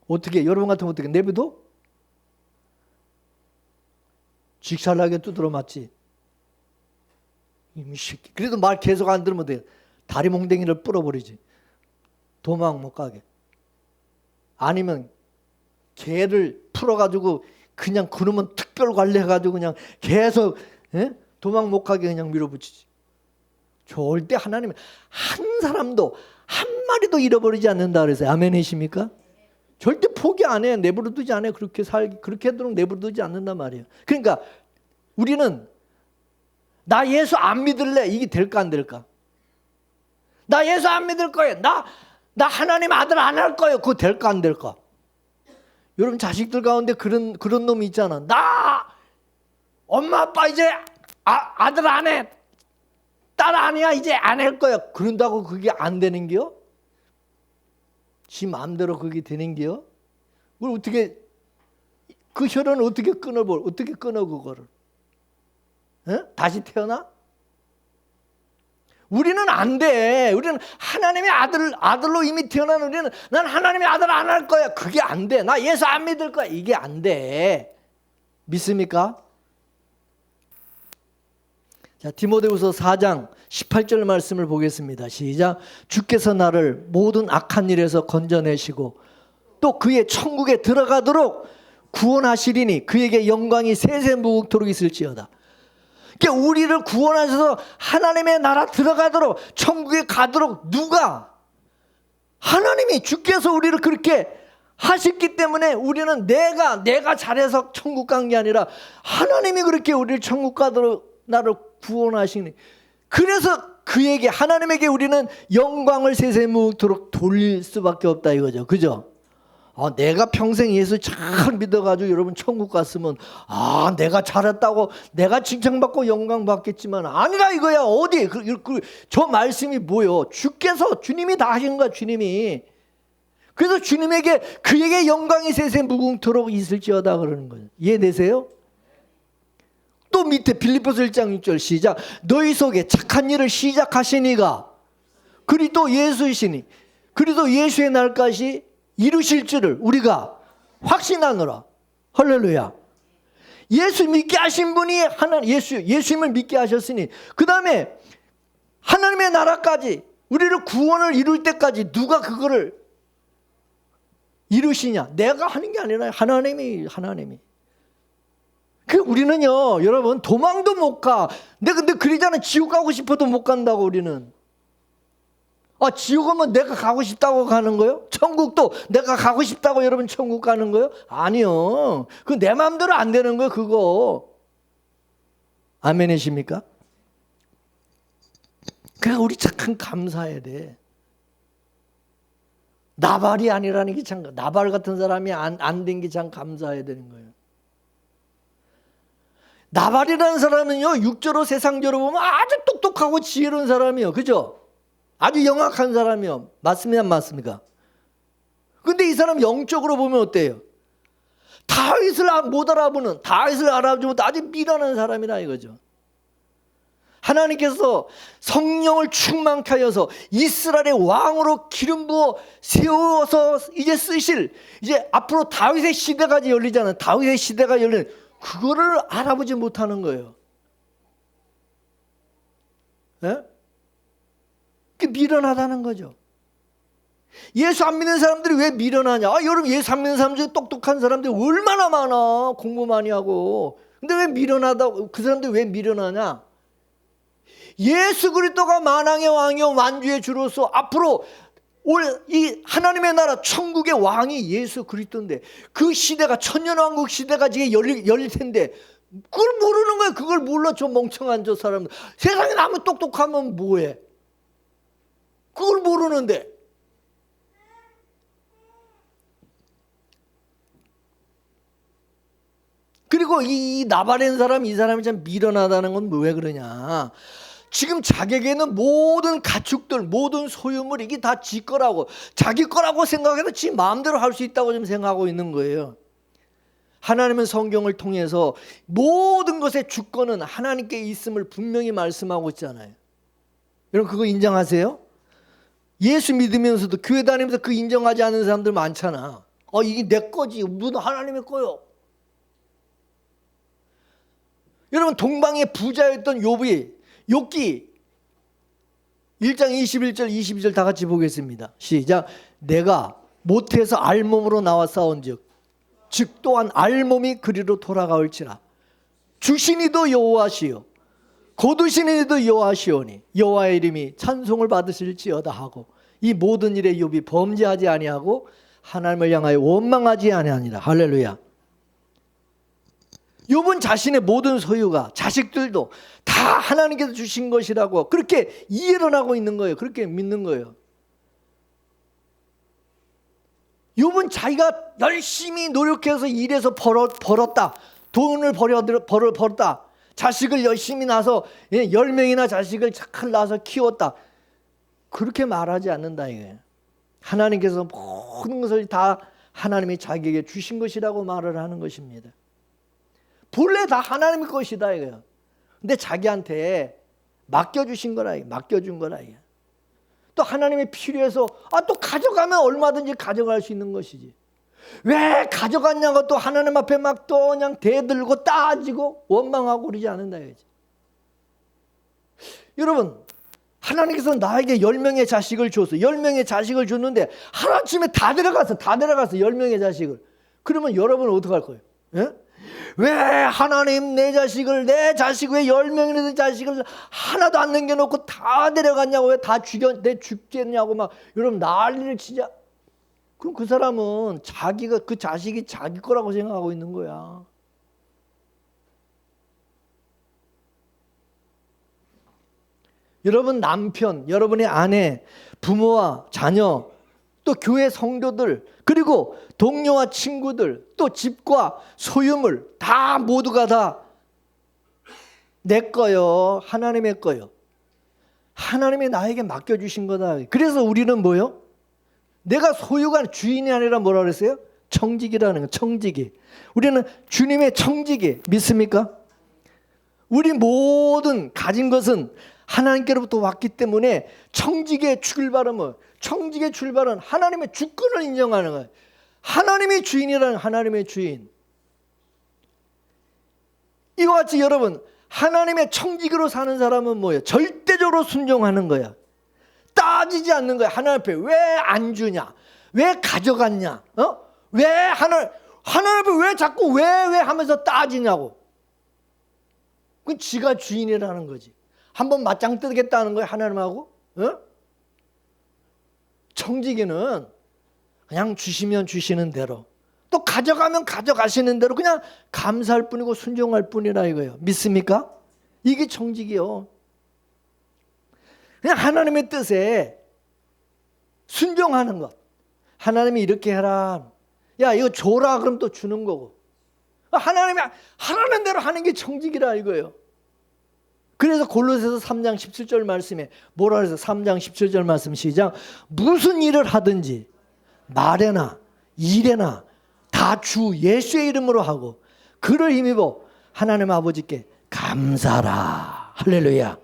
어떻게, 여러분 같으면 어떻게, 내비둬? 직살나게 두드러 맞지. 그래도 말 계속 안 들으면 돼. 다리 몽댕이를 뿌려버리지. 도망 못 가게. 아니면 개를 풀어가지고 그냥 그놈은 특별 관리해가지고 그냥 계속 도망 못 가게 그냥 밀어붙이지. 절대 하나님은 한 사람도 한 마리도 잃어버리지 않는다 그랬어요. 아멘이십니까? 절대 포기 안 해. 내버려두지 않아요. 그렇게 하도록 내버려두지 않는단 말이에요. 그러니까 우리는 나 예수 안 믿을래. 이게 될까 안 될까? 나 예수 안 믿을 거예요. 나 하나님 아들 안 할 거예요. 그거 될까 안 될까? 여러분 자식들 가운데 그런 놈이 있잖아. 나 엄마 아빠 이제 아들 안 해. 딸 아니야. 이제 안 할 거야. 그런다고 그게 안 되는 게요? 지 마음대로 그게 되는 게요? 그걸 어떻게, 그 혈흔을 어떻게 어떻게 끊어 그거를? 다시 태어나? 우리는 안 돼. 우리는 하나님의 아들로 이미 태어난 우리는 난 하나님의 아들 안 할 거야. 그게 안 돼. 나 예수 안 믿을 거야. 이게 안 돼. 믿습니까? 자, 디모데후서 4장 18절 말씀을 보겠습니다. 시작. 주께서 나를 모든 악한 일에서 건져내시고 또 그의 천국에 들어가도록 구원하시리니 그에게 영광이 세세무궁토록 있을지어다. 그러니까 우리를 구원하셔서 하나님의 나라 들어가도록 천국에 가도록 누가? 하나님이 주께서 우리를 그렇게 하셨기 때문에 우리는 내가 잘해서 천국 간 게 아니라 하나님이 그렇게 우리를 천국 가도록 나를 구원하시니, 그래서 그에게 하나님에게 우리는 영광을 세세무궁토록 돌릴 수밖에 없다 이거죠. 그죠? 내가 평생 예수 잘 믿어가지고 여러분 천국 갔으면 내가 잘했다고 내가 칭찬받고 영광 받겠지만 아니라 이거야. 어디 저 말씀이 뭐요? 주님이 다 하신 거야. 주님이. 그래서 주님에게 그에게 영광이 세세무궁토록 있을지어다 그러는 거예요. 이해되세요? 또 밑에 빌립보서 1장 6절 시작. 너희 속에 착한 일을 시작하신 이가 그리스도 예수이시니 그리스도 예수의 날까지 이루실 줄을 우리가 확신하노라. 할렐루야. 예수 믿게 하신 분이 예수님을 믿게 하셨으니 그 다음에 하나님의 나라까지 우리를 구원을 이룰 때까지 누가 그거를 이루시냐? 내가 하는 게 아니라 하나님이. 우리는요, 여러분, 도망도 못 가. 근데 그러잖아. 지옥 가고 싶어도 못 간다고, 우리는. 지옥 오면 내가 가고 싶다고 가는 거요? 천국도 내가 가고 싶다고 여러분 천국 가는 거요? 아니요. 그 내 마음대로 안 되는 거예요, 그거. 아멘이십니까? 그러니까 우리 참 감사해야 돼. 나발이 아니라는 게 참, 나발 같은 사람이 안 된 게 참 감사해야 되는 거예요. 나발이라는 사람은요, 육적으로 세상적으로 보면 아주 똑똑하고 지혜로운 사람이에요. 그죠? 아주 영악한 사람이요. 맞습니까? 안 맞습니까? 근데 이 사람 영적으로 보면 어때요? 다윗을 못 알아보는, 다윗을 알아보지 못한 아주 미련한 사람이라 이거죠. 하나님께서 성령을 충만케 하여서 이스라엘의 왕으로 기름 부어 세워서 이제 쓰실, 이제 앞으로 다윗의 시대가 열리잖아요. 다윗의 시대가 열리는 그거를 알아보지 못하는 거예요. 예? 그게 미련하다는 거죠. 예수 안 믿는 사람들이 왜 미련하냐? 여러분, 예수 안 믿는 사람 중에 똑똑한 사람들이 얼마나 많아. 공부 많이 하고. 근데 왜 미련하다고, 그 사람들이 왜 미련하냐? 예수 그리스도가 만왕의 왕이요 만주의 주로서 앞으로 올 이 하나님의 나라 천국의 왕이 예수 그리스도인데 그 시대가 천년왕국 시대가 지금 열릴 텐데 그걸 모르는 거예요. 그걸 몰라. 저 멍청한 저 사람들. 세상에 나면 똑똑하면 뭐해? 그걸 모르는데. 그리고 이 나발인 사람, 이 사람이 참 미련하다는 건 왜 그러냐? 지금 자기에게는 모든 가축들, 모든 소유물 이게 다 지 거라고, 자기 거라고 생각해서 지 마음대로 할 수 있다고 좀 생각하고 있는 거예요. 하나님은 성경을 통해서 모든 것의 주권은 하나님께 있음을 분명히 말씀하고 있잖아요. 여러분 그거 인정하세요? 예수 믿으면서도 교회 다니면서 그 인정하지 않는 사람들 많잖아. 이게 내 거지. 무슨 하나님의 거요. 여러분 동방의 부자였던 욥기 1장 21절 22절 다 같이 보겠습니다. 시작. 내가 모태에서 알몸으로 나와 싸운즉 즉 또한 알몸이 그리로 돌아가올지라. 주시니도 여호와시요 거두시니도 여호와시오니 여호와의 이름이 찬송을 받으실지어다 하고 이 모든 일에 욥이 범죄하지 아니하고 하나님을 향하여 원망하지 아니하니라. 할렐루야. 욥은 자신의 모든 소유가 자식들도 다 하나님께서 주신 것이라고 그렇게 이해를 하고 있는 거예요. 그렇게 믿는 거예요. 욥은 자기가 열심히 노력해서 일해서 벌었다. 돈을 벌었다. 자식을 열심히 낳아서 10명이나 자식을 잘 낳아서 키웠다. 그렇게 말하지 않는다 이거예요. 하나님께서 모든 것을 다 하나님이 자기에게 주신 것이라고 말을 하는 것입니다. 본래 다 하나님의 것이다 이거야. 근데 자기한테 맡겨주신 거라, 맡겨준 거라. 또 하나님의 필요해서 또 가져가면 얼마든지 가져갈 수 있는 것이지. 왜 가져갔냐고 또 하나님 앞에 막 또 그냥 대들고 따지고 원망하고 그러지 않는다 이거지. 여러분, 하나님께서 나에게 10명의 자식을 줬어. 10명의 자식을 줬는데 하루아침에 다 데려갔어. 10명의 자식을. 그러면 여러분은 어떡할 거예요? 예? 왜 하나님 내 자식을, 내 자식 왜 10명이나 자식을 하나도 안 남겨놓고 다 데려갔냐고, 왜 다 죽겠냐고 막 여러분 난리를 치자. 그럼 그 사람은 자기가, 그 자식이 자기 거라고 생각하고 있는 거야. 여러분 남편, 여러분의 아내, 부모와 자녀, 또 교회 성도들, 그리고 동료와 친구들, 또 집과 소유물 다 모두가 다 내 거요, 하나님의 거요. 하나님이 나에게 맡겨주신 거다. 그래서 우리는 뭐요? 내가 소유가 주인이 아니라 뭐라 그랬어요? 청지기라는 거, 청지기. 우리는 주님의 청지기 믿습니까? 우리 모든 가진 것은 하나님께로부터 왔기 때문에 청지기의 출발은 뭐? 청지기의 출발은 하나님의 주권을 인정하는 거예요. 하나님의 주인이라는, 하나님의 주인. 이와 같이 여러분, 하나님의 청지기로 사는 사람은 뭐예요? 절대적으로 순종하는 거야. 따지지 않는 거야. 하나님 앞에 왜 안 주냐? 왜 가져갔냐? 왜 하나님 앞에 왜 자꾸 왜 하면서 따지냐고. 그건 지가 주인이라는 거지. 한번 맞짱 뜨겠다는 거야, 하나님하고. 청지기는 그냥 주시면 주시는 대로, 또 가져가면 가져가시는 대로 그냥 감사할 뿐이고 순종할 뿐이라 이거예요. 믿습니까? 이게 청지기요. 그냥 하나님의 뜻에 순종하는 것. 하나님이 이렇게 해라. 야, 이거 줘라. 그럼 또 주는 거고. 하나님이 하라는 대로 하는 게 청지기라 이거예요. 그래서 골로새서 3장 17절 말씀에 뭐라 그래서 3장 17절 말씀 시작. 무슨 일을 하든지 말에나 일에나 다 주 예수의 이름으로 하고 그를 힘입어 하나님 아버지께 감사라. 할렐루야.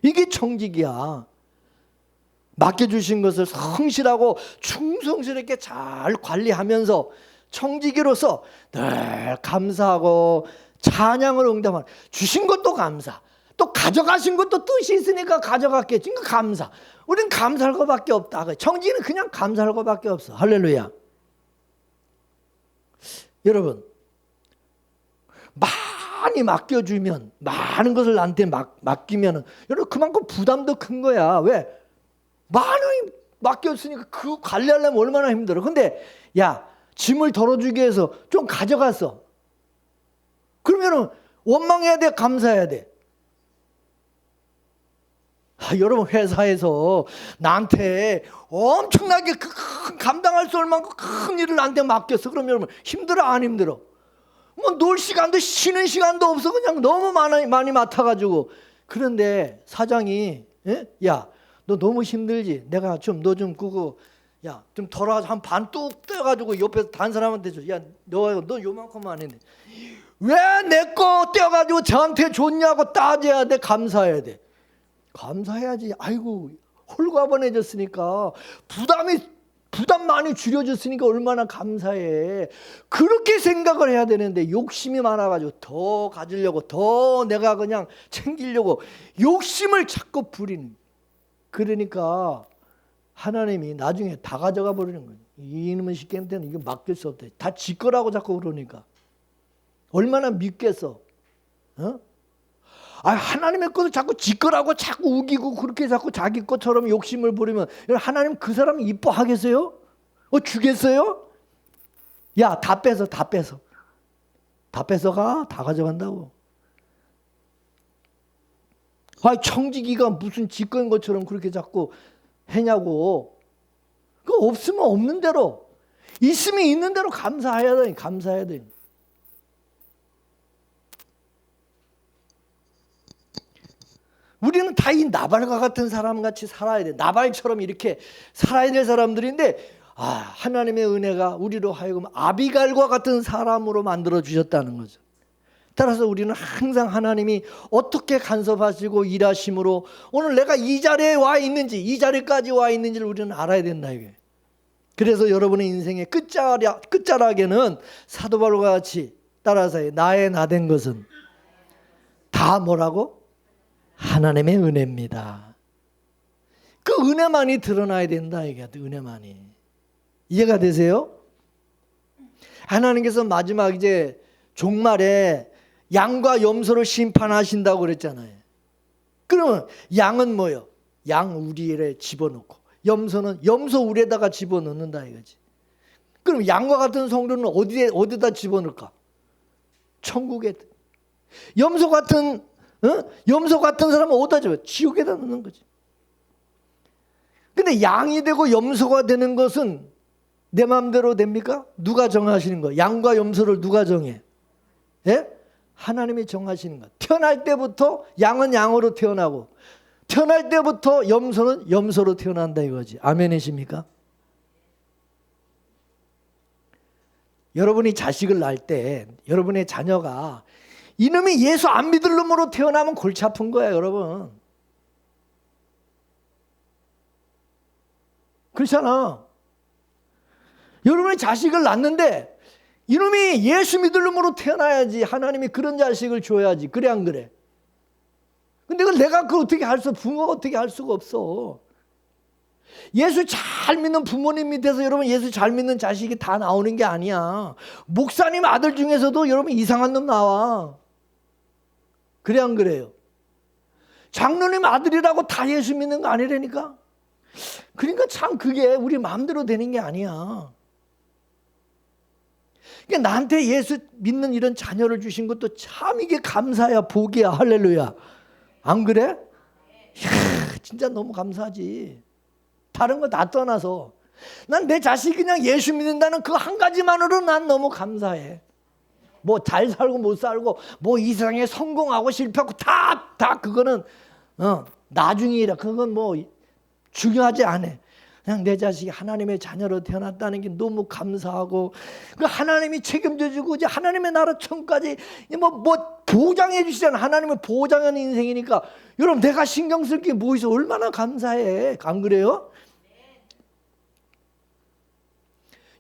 이게 청지기야. 맡겨주신 것을 성실하고 충성스럽게 잘 관리하면서 청지기로서 늘 감사하고 찬양을 응답하는, 주신 것도 감사, 또 가져가신 것도 뜻이 있으니까 가져갔겠지. 그러니까 감사. 우리는 감사할 것밖에 없다. 청지기는 그냥 감사할 것밖에 없어. 할렐루야. 여러분, 많이 맡겨주면, 많은 것을 나한테 맡기면 여러분 그만큼 부담도 큰 거야. 왜? 많이 맡겼으니까 그거 관리하려면 얼마나 힘들어. 근데 야, 짐을 덜어주기 위해서 좀 가져갔어. 그러면은 원망해야 돼, 감사해야 돼? 여러분 회사에서 나한테 엄청나게 큰 감당할 수 없을 만큼 큰 일을 나한테 맡겼어. 그럼 여러분 힘들어 안 힘들어? 뭐 놀 시간도 쉬는 시간도 없어. 그냥 너무 많이 맡아가지고. 그런데 사장이 야, 너 너무 힘들지? 내가 좀 너 좀 그거 야 좀 덜어가지고 한 반 뚝 떼어가지고 옆에서 다른 사람한테 줘. 야, 너 요만큼만 했네. 왜 내 거 떼어가지고 저한테 줬냐고 따져야 돼, 감사해야 돼. 감사해야지. 아이고 홀가분해졌으니까 부담 많이 줄여졌으니까 얼마나 감사해. 그렇게 생각을 해야 되는데 욕심이 많아가지고 더 가지려고, 더 내가 그냥 챙기려고 욕심을 자꾸 부리는. 그러니까 하나님이 나중에 다 가져가 버리는 거예요. 이놈의 시키한테는 이거 맡길 수 없다. 다 지 거라고 자꾸 그러니까 얼마나 믿겠어? 하나님의 것을 자꾸 지 거라고 자꾸 우기고 그렇게 자꾸 자기 것처럼 욕심을 부리면 하나님 그 사람 이뻐하겠어요? 주겠어요? 야, 다 뺏어가. 다 가져간다고. 청지기가 무슨 지 거인 것처럼 그렇게 자꾸 해냐고. 그거 없으면 없는 대로, 있으면 있는 대로 감사해야 돼. 우리는 다 이 나발과 같은 사람같이 살아야 돼. 나발처럼 이렇게 살아야 될 사람들인데 하나님의 은혜가 우리로 하여금 아비갈과 같은 사람으로 만들어 주셨다는 거죠. 따라서 우리는 항상 하나님이 어떻게 간섭하시고 일하심으로 오늘 내가 이 자리에 와 있는지, 이 자리까지 와 있는지를 우리는 알아야 된다 이게. 그래서 여러분의 인생의 끝자락에는 사도 바울과 같이 따라서 나의 나된 것은 다 뭐라고? 하나님의 은혜입니다. 그 은혜만이 드러나야 된다 이게. 은혜만이. 이해가 되세요? 하나님께서 마지막 이제 종말에 양과 염소를 심판하신다고 그랬잖아요. 그러면 양은 뭐예요? 양 우리에 집어넣고, 염소는 염소 우리에다가 집어넣는다 이거지. 그럼 양과 같은 성도는 어디다 집어넣을까? 천국에. 염소 같은 사람은 어디다 집어? 지옥에다 넣는 거지. 근데 양이 되고 염소가 되는 것은 내 마음대로 됩니까? 누가 정하시는 거예요? 양과 염소를 누가 정해? 예? 하나님이 정하시는 거예요. 태어날 때부터 양은 양으로 태어나고, 태어날 때부터 염소는 염소로 태어난다 이거지. 아멘이십니까? 여러분이 자식을 낳을 때 여러분의 자녀가 이놈이 예수 안 믿을 놈으로 태어나면 골치 아픈 거예요, 여러분. 그렇잖아. 여러분의 자식을 낳는데 이놈이 예수 믿을 놈으로 태어나야지. 하나님이 그런 자식을 줘야지. 그래 안 그래? 근데 내가 그걸 어떻게 할 수, 부모가 어떻게 할 수가 없어. 예수 잘 믿는 부모님 밑에서 여러분 예수 잘 믿는 자식이 다 나오는 게 아니야. 목사님 아들 중에서도 여러분 이상한 놈 나와. 그래 안 그래요? 장로님 아들이라고 다 예수 믿는 거 아니라니까? 그러니까 참 그게 우리 마음대로 되는 게 아니야. 그러니까 나한테 예수 믿는 이런 자녀를 주신 것도 참 이게 감사야, 복이야. 할렐루야. 안 그래? 이야, 진짜 너무 감사하지. 다른 거 다 떠나서 난 내 자식이 그냥 예수 믿는다는 그 한 가지만으로 난 너무 감사해. 뭐 잘 살고 못 살고 뭐 이 세상에 성공하고 실패하고 다 그거는 나중이라. 그건 뭐 중요하지 않아. 그냥 내 자식이 하나님의 자녀로 태어났다는 게 너무 감사하고, 그 하나님이 책임져 주고 이제 하나님의 나라 천국까지 뭐 보장해 주시잖아. 하나님을 보장하는 인생이니까 여러분 내가 신경 쓸 게 뭐 있어? 얼마나 감사해. 안 그래요?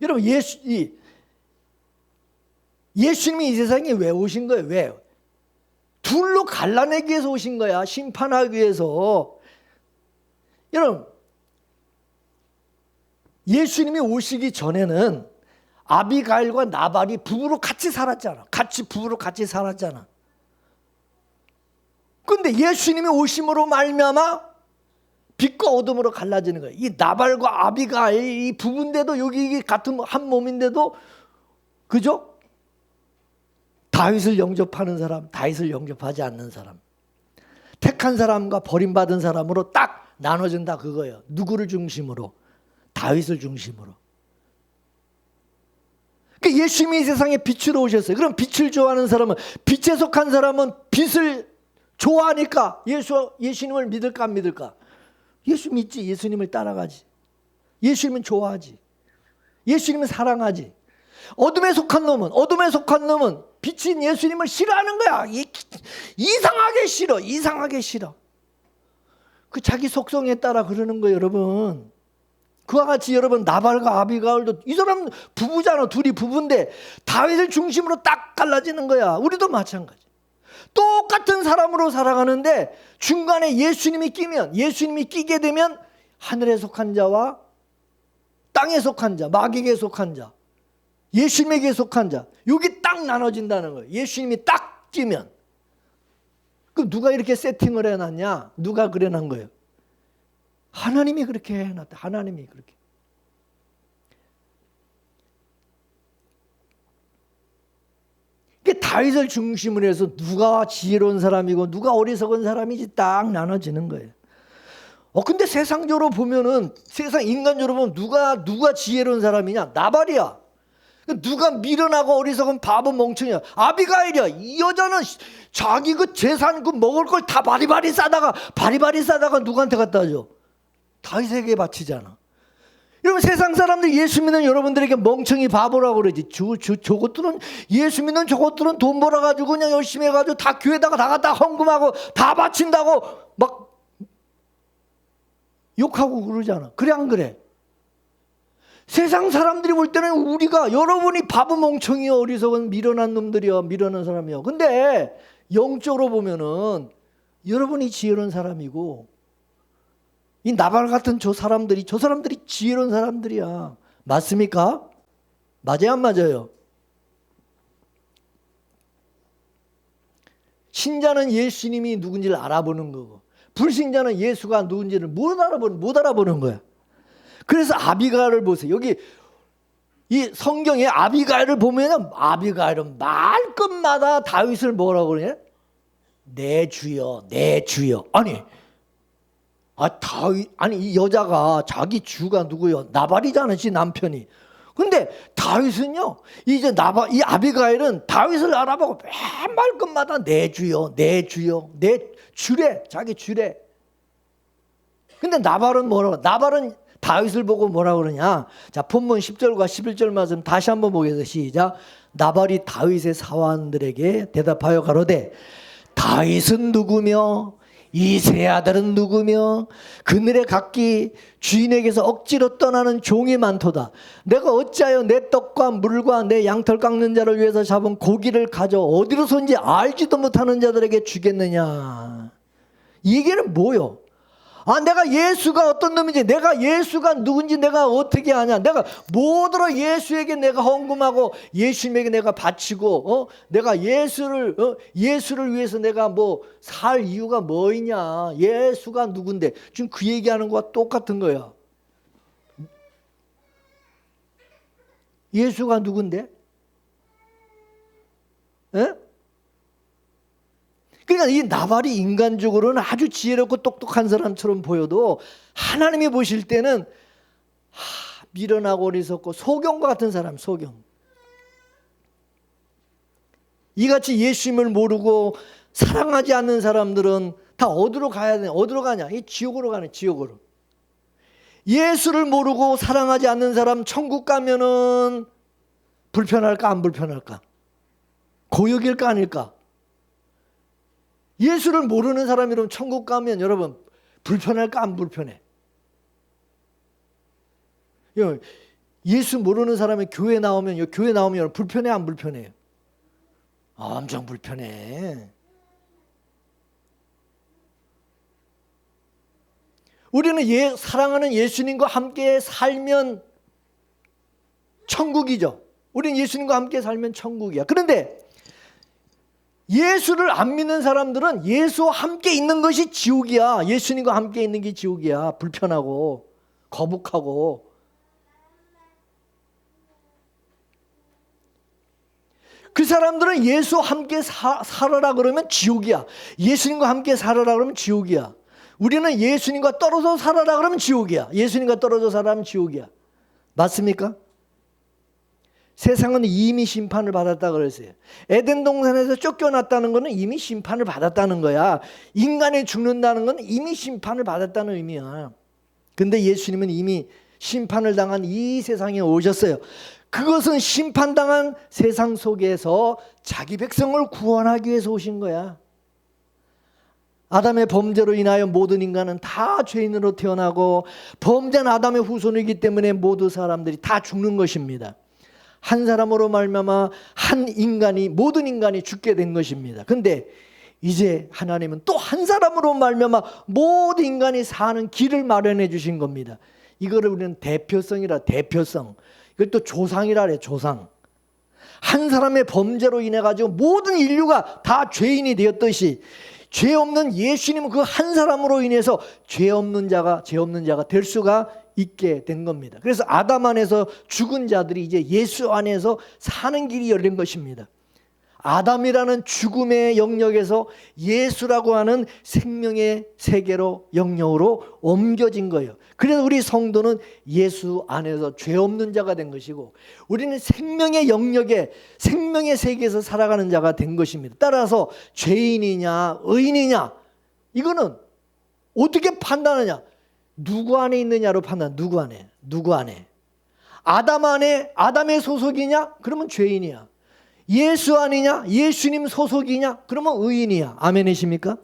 여러분 예수님이 이 세상에 왜 오신 거예요? 왜? 둘로 갈라내기 위해서 오신 거야. 심판하기 위해서. 여러분 예수님이 오시기 전에는 아비가일과 나발이 부부로 같이 살았잖아. 부부로 같이 살았잖아. 그런데 예수님이 오심으로 말미암아 빛과 어둠으로 갈라지는 거예요. 이 나발과 아비가일 이 부부인데도 여기 같은 한 몸인데도, 그죠? 다윗을 영접하는 사람, 다윗을 영접하지 않는 사람, 택한 사람과 버림받은 사람으로 딱 나눠진다 그거예요. 누구를 중심으로? 다윗을 중심으로. 그러니까 예수님이 이 세상에 빛으로 오셨어요. 그럼 빛을 좋아하는 사람은, 빛에 속한 사람은 빛을 좋아하니까 예수님을 믿을까 안 믿을까? 예수 믿지. 예수님을 따라가지. 예수님은 좋아하지. 예수님은 사랑하지. 어둠에 속한 놈은 빛인 예수님을 싫어하는 거야. 이상하게 싫어. 그 자기 속성에 따라 그러는 거예요, 여러분. 그와 같이 여러분 나발과 아비가일도 이 사람 부부잖아. 둘이 부부인데 다윗을 중심으로 딱 갈라지는 거야. 우리도 마찬가지. 똑같은 사람으로 살아가는데 중간에 예수님이 끼게 되면 하늘에 속한 자와 땅에 속한 자, 마귀에게 속한 자, 예수님에게 속한 자, 여기 딱 나눠진다는 거예요. 예수님이 딱 끼면. 그럼 누가 이렇게 세팅을 해놨냐? 누가 그래 놨 거예요? 하나님이 그렇게 해놨다. 하나님이 그렇게. 다윗을 중심으로 해서 누가 지혜로운 사람이고 누가 어리석은 사람인지 딱 나눠지는 거예요. 근데 세상적으로 보면은, 세상 인간적으로 보면 누가 지혜로운 사람이냐? 나발이야. 누가 미련하고 어리석은 바보 멍청이야? 아비가일이야. 이 여자는 자기 그 재산 그 먹을 걸 다 바리바리 싸다가 누구한테 갖다 줘? 다윗에게 바치잖아. 여러분, 세상 사람들 예수 믿는 여러분들에게 멍청이 바보라고 그러지. 저것들은 예수 믿는 저것들은 돈 벌어가지고 그냥 열심히 해가지고 다 교회다가 다 갖다 헌금하고 다 바친다고 막 욕하고 그러잖아. 그래 안 그래? 세상 사람들이 볼 때는 우리가, 여러분이 바보 멍청이요, 어리석은 미련한 놈들이요, 미련한 사람이요. 근데 영적으로 보면은 여러분이 지혜로운 사람이고, 이 나발 같은 저 사람들이 지혜로운 사람들이야. 맞습니까? 맞아요, 안 맞아요? 신자는 예수님이 누군지를 알아보는 거고, 불신자는 예수가 누군지를 못 알아보는 거야. 그래서 아비가일을 보세요. 여기 이 성경에 아비가일을 보면, 아비가일은 말끝마다 다윗을 뭐라고 그러냐? 내 주여, 내 주여. 아니 이 여자가 자기 주가 누구요? 나발이잖아, 지 남편이. 근데 다윗은요, 이 아비가일은 다윗을 알아보고 맨 말끝마다 내 주여, 내 주여, 내 주래, 자기 주래. 근데 나발은 뭐라고? 나발은 다윗을 보고 뭐라고 그러냐? 자, 본문 10절과 11절 말씀 다시 한번 보겠습니다. 시작. 나발이 다윗의 사환들에게 대답하여 가로되, 다윗은 누구며 이 세 아들은 누구며 그늘에 각기 주인에게서 억지로 떠나는 종이 많도다. 내가 어찌하여 내 떡과 물과 내 양털 깎는 자를 위해서 잡은 고기를 가져 어디로선지 알지도 못하는 자들에게 주겠느냐? 이 얘기는 뭐요? 내가 예수가 어떤 놈인지, 내가 예수가 누군지 내가 어떻게 아냐? 내가 뭐더러 예수에게 내가 헌금하고 예수님에게 내가 바치고, 내가 예수를 위해서 내가 뭐 살 이유가 뭐 있냐? 예수가 누군데? 지금 그 얘기하는 거와 똑같은 거야. 예수가 누군데? 에? 그러니까 이 나발이 인간적으로는 아주 지혜롭고 똑똑한 사람처럼 보여도 하나님이 보실 때는 미련하고 어리석고 소경과 같은 사람, 소경. 이같이 예수님을 모르고 사랑하지 않는 사람들은 다 어디로 가야 되냐? 어디로 가냐? 이 지옥으로 가네, 지옥으로. 예수를 모르고 사랑하지 않는 사람 천국 가면은 불편할까, 안 불편할까? 고역일까, 아닐까? 예수를 모르는 사람이라면 천국 가면 여러분 불편할까, 안 불편해? 예수 모르는 사람이 교회 나오면 불편해, 안 불편해요? 엄청 불편해. 우리는 사랑하는 예수님과 함께 살면 천국이죠. 우리는 예수님과 함께 살면 천국이야. 그런데 예수를 안 믿는 사람들은 예수와 함께 있는 것이 지옥이야. 예수님과 함께 있는 게 지옥이야. 불편하고 거북하고. 그 사람들은 예수와 함께 살아라 그러면 지옥이야. 예수님과 함께 살아라 그러면 지옥이야. 우리는 예수님과 떨어져 살아라 그러면 지옥이야. 예수님과 떨어져 살아면 지옥이야. 맞습니까? 세상은 이미 심판을 받았다 그랬어요. 에덴 동산에서 쫓겨났다는 것은 이미 심판을 받았다는 거야. 인간이 죽는다는 건 이미 심판을 받았다는 의미야. 근데 예수님은 이미 심판을 당한 이 세상에 오셨어요. 그것은 심판당한 세상 속에서 자기 백성을 구원하기 위해서 오신 거야. 아담의 범죄로 인하여 모든 인간은 다 죄인으로 태어나고 범죄한 아담의 후손이기 때문에 모든 사람들이 다 죽는 것입니다. 한 사람으로 말미암아 모든 인간이 죽게 된 것입니다. 그런데 이제 하나님은 또 한 사람으로 말미암아 모든 인간이 사는 길을 마련해 주신 겁니다. 이거를 우리는 대표성이라, 대표성. 이걸 또 조상이라 그래, 조상. 한 사람의 범죄로 인해 가지고 모든 인류가 다 죄인이 되었듯이 죄 없는 예수님은 그 한 사람으로 인해서 죄 없는 자가 될 수가 있게 된 겁니다. 그래서 아담 안에서 죽은 자들이 이제 예수 안에서 사는 길이 열린 것입니다. 아담이라는 죽음의 영역에서 예수라고 하는 생명의 세계로, 영역으로 옮겨진 거예요. 그래서 우리 성도는 예수 안에서 죄 없는 자가 된 것이고 우리는 생명의 영역에, 생명의 세계에서 살아가는 자가 된 것입니다. 따라서 죄인이냐 의인이냐 이거는 어떻게 판단하냐? 누구 안에 있느냐로 판단. 누구 안에? 누구 안에? 아담 안에 아담의 소속이냐? 그러면 죄인이야. 예수 아니냐? 예수님 소속이냐? 그러면 의인이야. 아멘이십니까?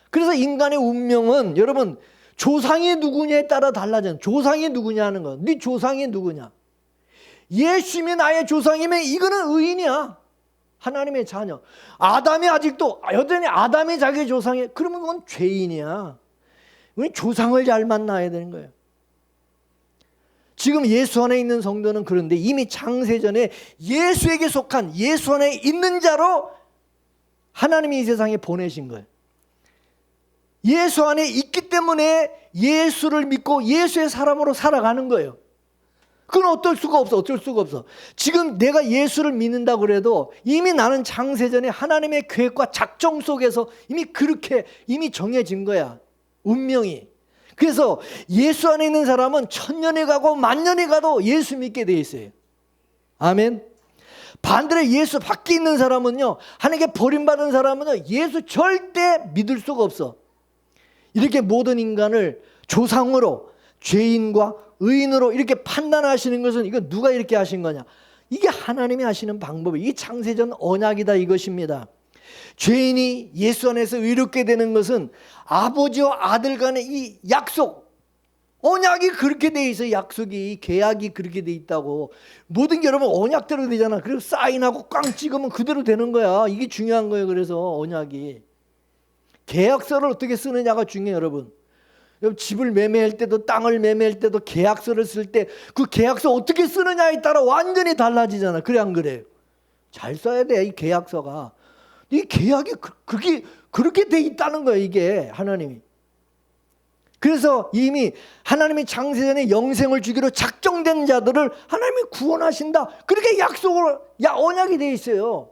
그래서 인간의 운명은 여러분 조상이 누구냐에 따라 달라져요. 조상이 누구냐 하는 거. 네 조상이 누구냐? 예수님이 나의 조상이면 이거는 의인이야. 하나님의 자녀. 아담이 아직도 여전히 아담이 자기 조상이야. 그러면 그건 죄인이야. 왜 조상을 잘 만나야 되는 거예요. 지금 예수 안에 있는 성도는 그런데 이미 창세전에 예수에게 속한 예수 안에 있는 자로 하나님이 이 세상에 보내신 거예요. 예수 안에 있기 때문에 예수를 믿고 예수의 사람으로 살아가는 거예요. 그건 어쩔 수가 없어. 어쩔 수가 없어. 지금 내가 예수를 믿는다고 그래도 이미 나는 창세전에 하나님의 계획과 작정 속에서 이미 그렇게 이미 정해진 거야. 운명이. 그래서 예수 안에 있는 사람은 천년이 가고 만년이 가도 예수 믿게 돼 있어요. 아멘. 반대로 예수 밖에 있는 사람은요, 하나님께 버림받은 사람은요, 예수 절대 믿을 수가 없어. 이렇게 모든 인간을 조상으로, 죄인과 의인으로 이렇게 판단하시는 것은 이거 누가 이렇게 하신 거냐? 이게 하나님이 하시는 방법이에요. 이게 창세전 언약이다 이것입니다. 죄인이 예수 안에서 의롭게 되는 것은 아버지와 아들 간의 이 약속, 언약이 그렇게 돼 있어요. 약속이, 계약이 그렇게 돼 있다고. 모든 게 여러분 언약대로 되잖아. 그래서 사인하고 꽝 찍으면 그대로 되는 거야. 이게 중요한 거예요. 그래서 언약이. 계약서를 어떻게 쓰느냐가 중요해요. 여러분 집을 매매할 때도 땅을 매매할 때도 계약서를 쓸 때 그 계약서 어떻게 쓰느냐에 따라 완전히 달라지잖아. 그래 안 그래요? 잘 써야 돼. 이 계약서가. 이 계약이 그렇게 돼 있다는 거예요. 이게 하나님이. 그래서 이미 하나님이 창세전에 영생을 주기로 작정된 자들을 하나님이 구원하신다. 그렇게 약속을 언약이 돼 있어요.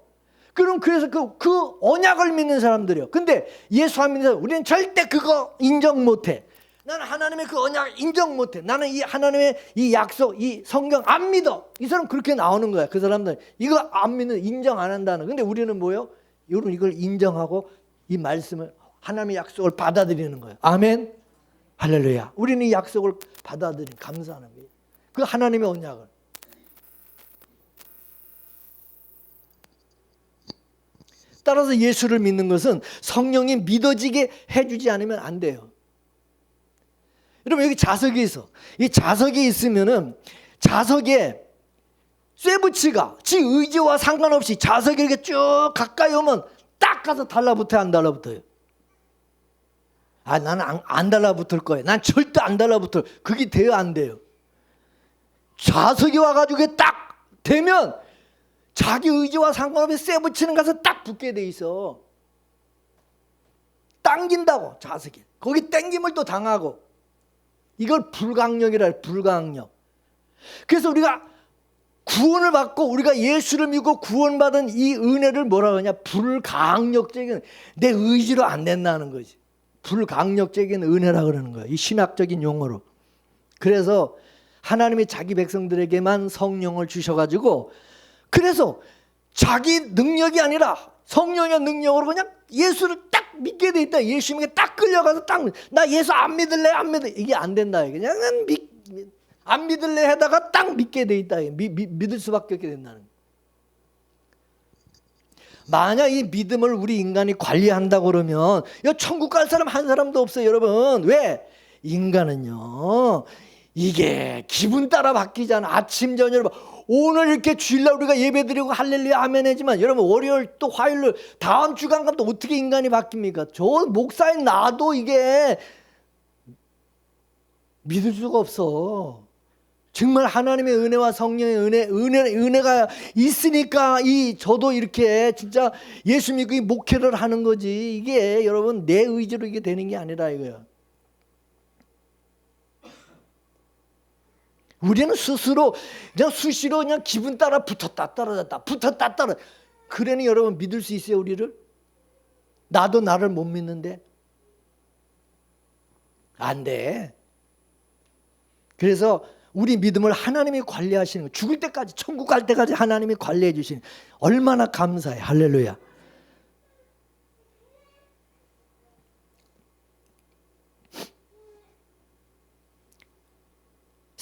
그래서 그 언약을 믿는 사람들이요. 근데 예수 안 믿는 사람, 우리는 절대 그거 인정 못해. 나는 하나님의 그 언약 인정 못해. 나는 이 하나님의 이 약속, 이 성경 안 믿어. 이 사람 그렇게 나오는 거야. 그 사람들 이거 안 믿는, 인정 안 한다는. 근데 우리는 뭐예요? 여러분 이걸 인정하고 이 말씀을, 하나님의 약속을 받아들이는 거예요. 아멘. 할렐루야. 우리는 이 약속을 받아들이는, 감사하는 거예요. 그 하나님의 언약을. 따라서 예수를 믿는 것은 성령이 믿어지게 해주지 않으면 안 돼요. 여러분 여기 자석이 있어. 이 자석이 있으면은 자석에 쇠붙이가 지 의지와 상관없이 자석이 이렇게 쭉 가까이 오면 딱 가서 달라붙어요, 안 달라붙어요? 나는 안 달라붙을 거예요. 난 절대 안 달라붙을. 그게 돼요, 안 돼요? 자석이 와가지고 딱 되면 자기 의지와 상관없이 쇠붙이는 가서 딱 붙게 돼 있어. 당긴다고, 자석이. 거기 당김을 또 당하고. 이걸 불강력이라 해요, 불강력. 그래서 우리가 구원을 받고 우리가 예수를 믿고 구원받은 이 은혜를 뭐라 하냐? 불강력적인, 내 의지로 안 된다는 거지. 불강력적인 은혜라 그러는 거예요. 이 신학적인 용어로. 그래서 하나님이 자기 백성들에게만 성령을 주셔가지고, 그래서 자기 능력이 아니라 성령의 능력으로 그냥 예수를 딱 믿게 돼 있다. 예수님에게 딱 끌려가서 나 예수 안 믿을래, 안 믿을래. 이게 안 된다. 그냥 안 믿을래 하다가 딱 믿게 돼 있다. 믿을 수밖에 없게 된다는. 만약 이 믿음을 우리 인간이 관리한다고 그러면 천국 갈 사람 한 사람도 없어요, 여러분. 왜? 인간은요, 이게 기분 따라 바뀌잖아. 아침 저녁. 오늘 이렇게 주일날 우리가 예배드리고 할렐루야 아멘 하지만 여러분 월요일 또 화요일 다음 주간 가면 또 어떻게 인간이 바뀝니까? 저 목사인 나도 이게 믿을 수가 없어. 정말 하나님의 은혜와 성령의 은혜가 있으니까 저도 이렇게 진짜 예수 믿고 이 목회를 하는 거지. 이게 여러분 내 의지로 이게 되는 게 아니라 이거야. 우리는 스스로 그냥 수시로 그냥 기분 따라 붙었다 떨어졌다 붙었다 떨어졌다. 그러니 여러분 믿을 수 있어요, 우리를? 나도 나를 못 믿는데 안 돼. 그래서 우리 믿음을 하나님이 관리하시는 거예요. 죽을 때까지, 천국 갈 때까지 하나님이 관리해 주시는, 얼마나 감사해. 할렐루야.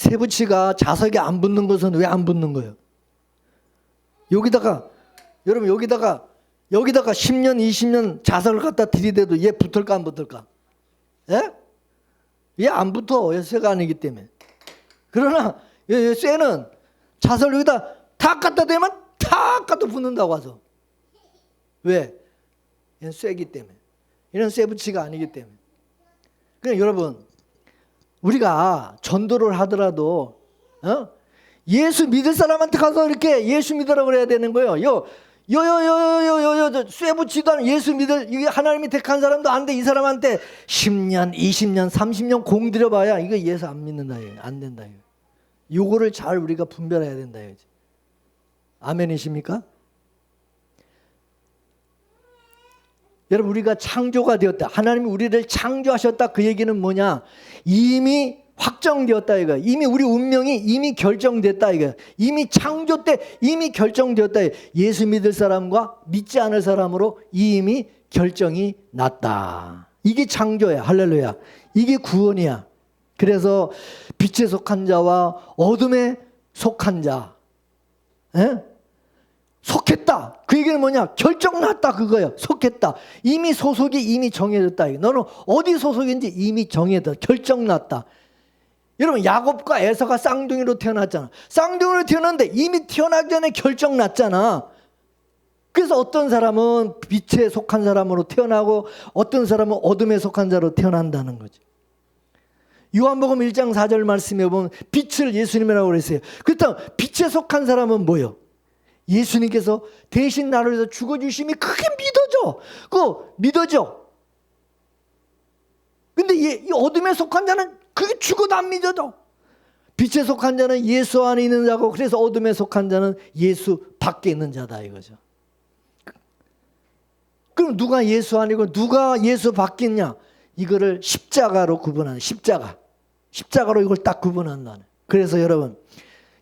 쇠붙이가 자석에 안 붙는 것은 왜 안 붙는 거예요? 여기다가 여러분 여기다가 10년 20년 자석을 갖다 들이대도 얘 붙을까 안 붙을까? 예? 얘 안 붙어. 얘 쇠가 아니기 때문에. 그러나 얘 쇠는 자석을 여기다 탁 갖다 대면 탁 갖다 붙는다고 하죠. 왜? 얘는 쇠기 때문에. 얘는 쇠붙이가 아니기 때문에. 그러니까 여러분 우리가 전도를 하더라도 예수 믿을 사람한테 가서 이렇게 예수 믿으라고 그래야 되는 거예요. 쇠붙이도 않은 예수 믿을 이게 하나님이 택한 사람도 안 돼. 이 사람한테 10년, 20년, 30년 공들여봐야 이거 예수 안 믿는다. 안 된다. 요거를 잘 우리가 분별해야 된다. 아멘이십니까? 여러분 우리가 창조가 되었다. 하나님이 우리를 창조하셨다. 그 얘기는 뭐냐? 이미 확정되었다 이거. 이미 우리 운명이 이미 결정됐다 이거. 이미 창조 때 이미 결정되었다. 예수 믿을 사람과 믿지 않을 사람으로 이미 결정이 났다. 이게 창조야. 할렐루야. 이게 구원이야. 그래서 빛에 속한 자와 어둠에 속한 자. 에? 속했다. 그 얘기는 뭐냐? 결정났다 그거예요. 속했다. 이미 소속이 이미 정해졌다. 너는 어디 소속인지 이미 정해졌다. 결정났다. 여러분 야곱과 에서가 쌍둥이로 태어났잖아. 쌍둥이로 태어났는데 이미 태어나기 전에 결정났잖아. 그래서 어떤 사람은 빛에 속한 사람으로 태어나고 어떤 사람은 어둠에 속한 자로 태어난다는 거지. 요한복음 1장 4절 말씀에 보면 빛을 예수님이라고 그랬어요. 그렇다면 빛에 속한 사람은 뭐예요? 예수님께서 대신 나를 위해서 죽어주심이 크게 믿어져. 그거 믿어져. 근데 이 어둠에 속한 자는 그게 죽어도 안 믿어져. 빛에 속한 자는 예수 안에 있는 자고 그래서 어둠에 속한 자는 예수 밖에 있는 자다 이거죠. 그럼 누가 예수 아니고 누가 예수 밖에 있냐? 이거를 십자가로 구분하는 십자가로 이걸 딱 구분한다는. 그래서 여러분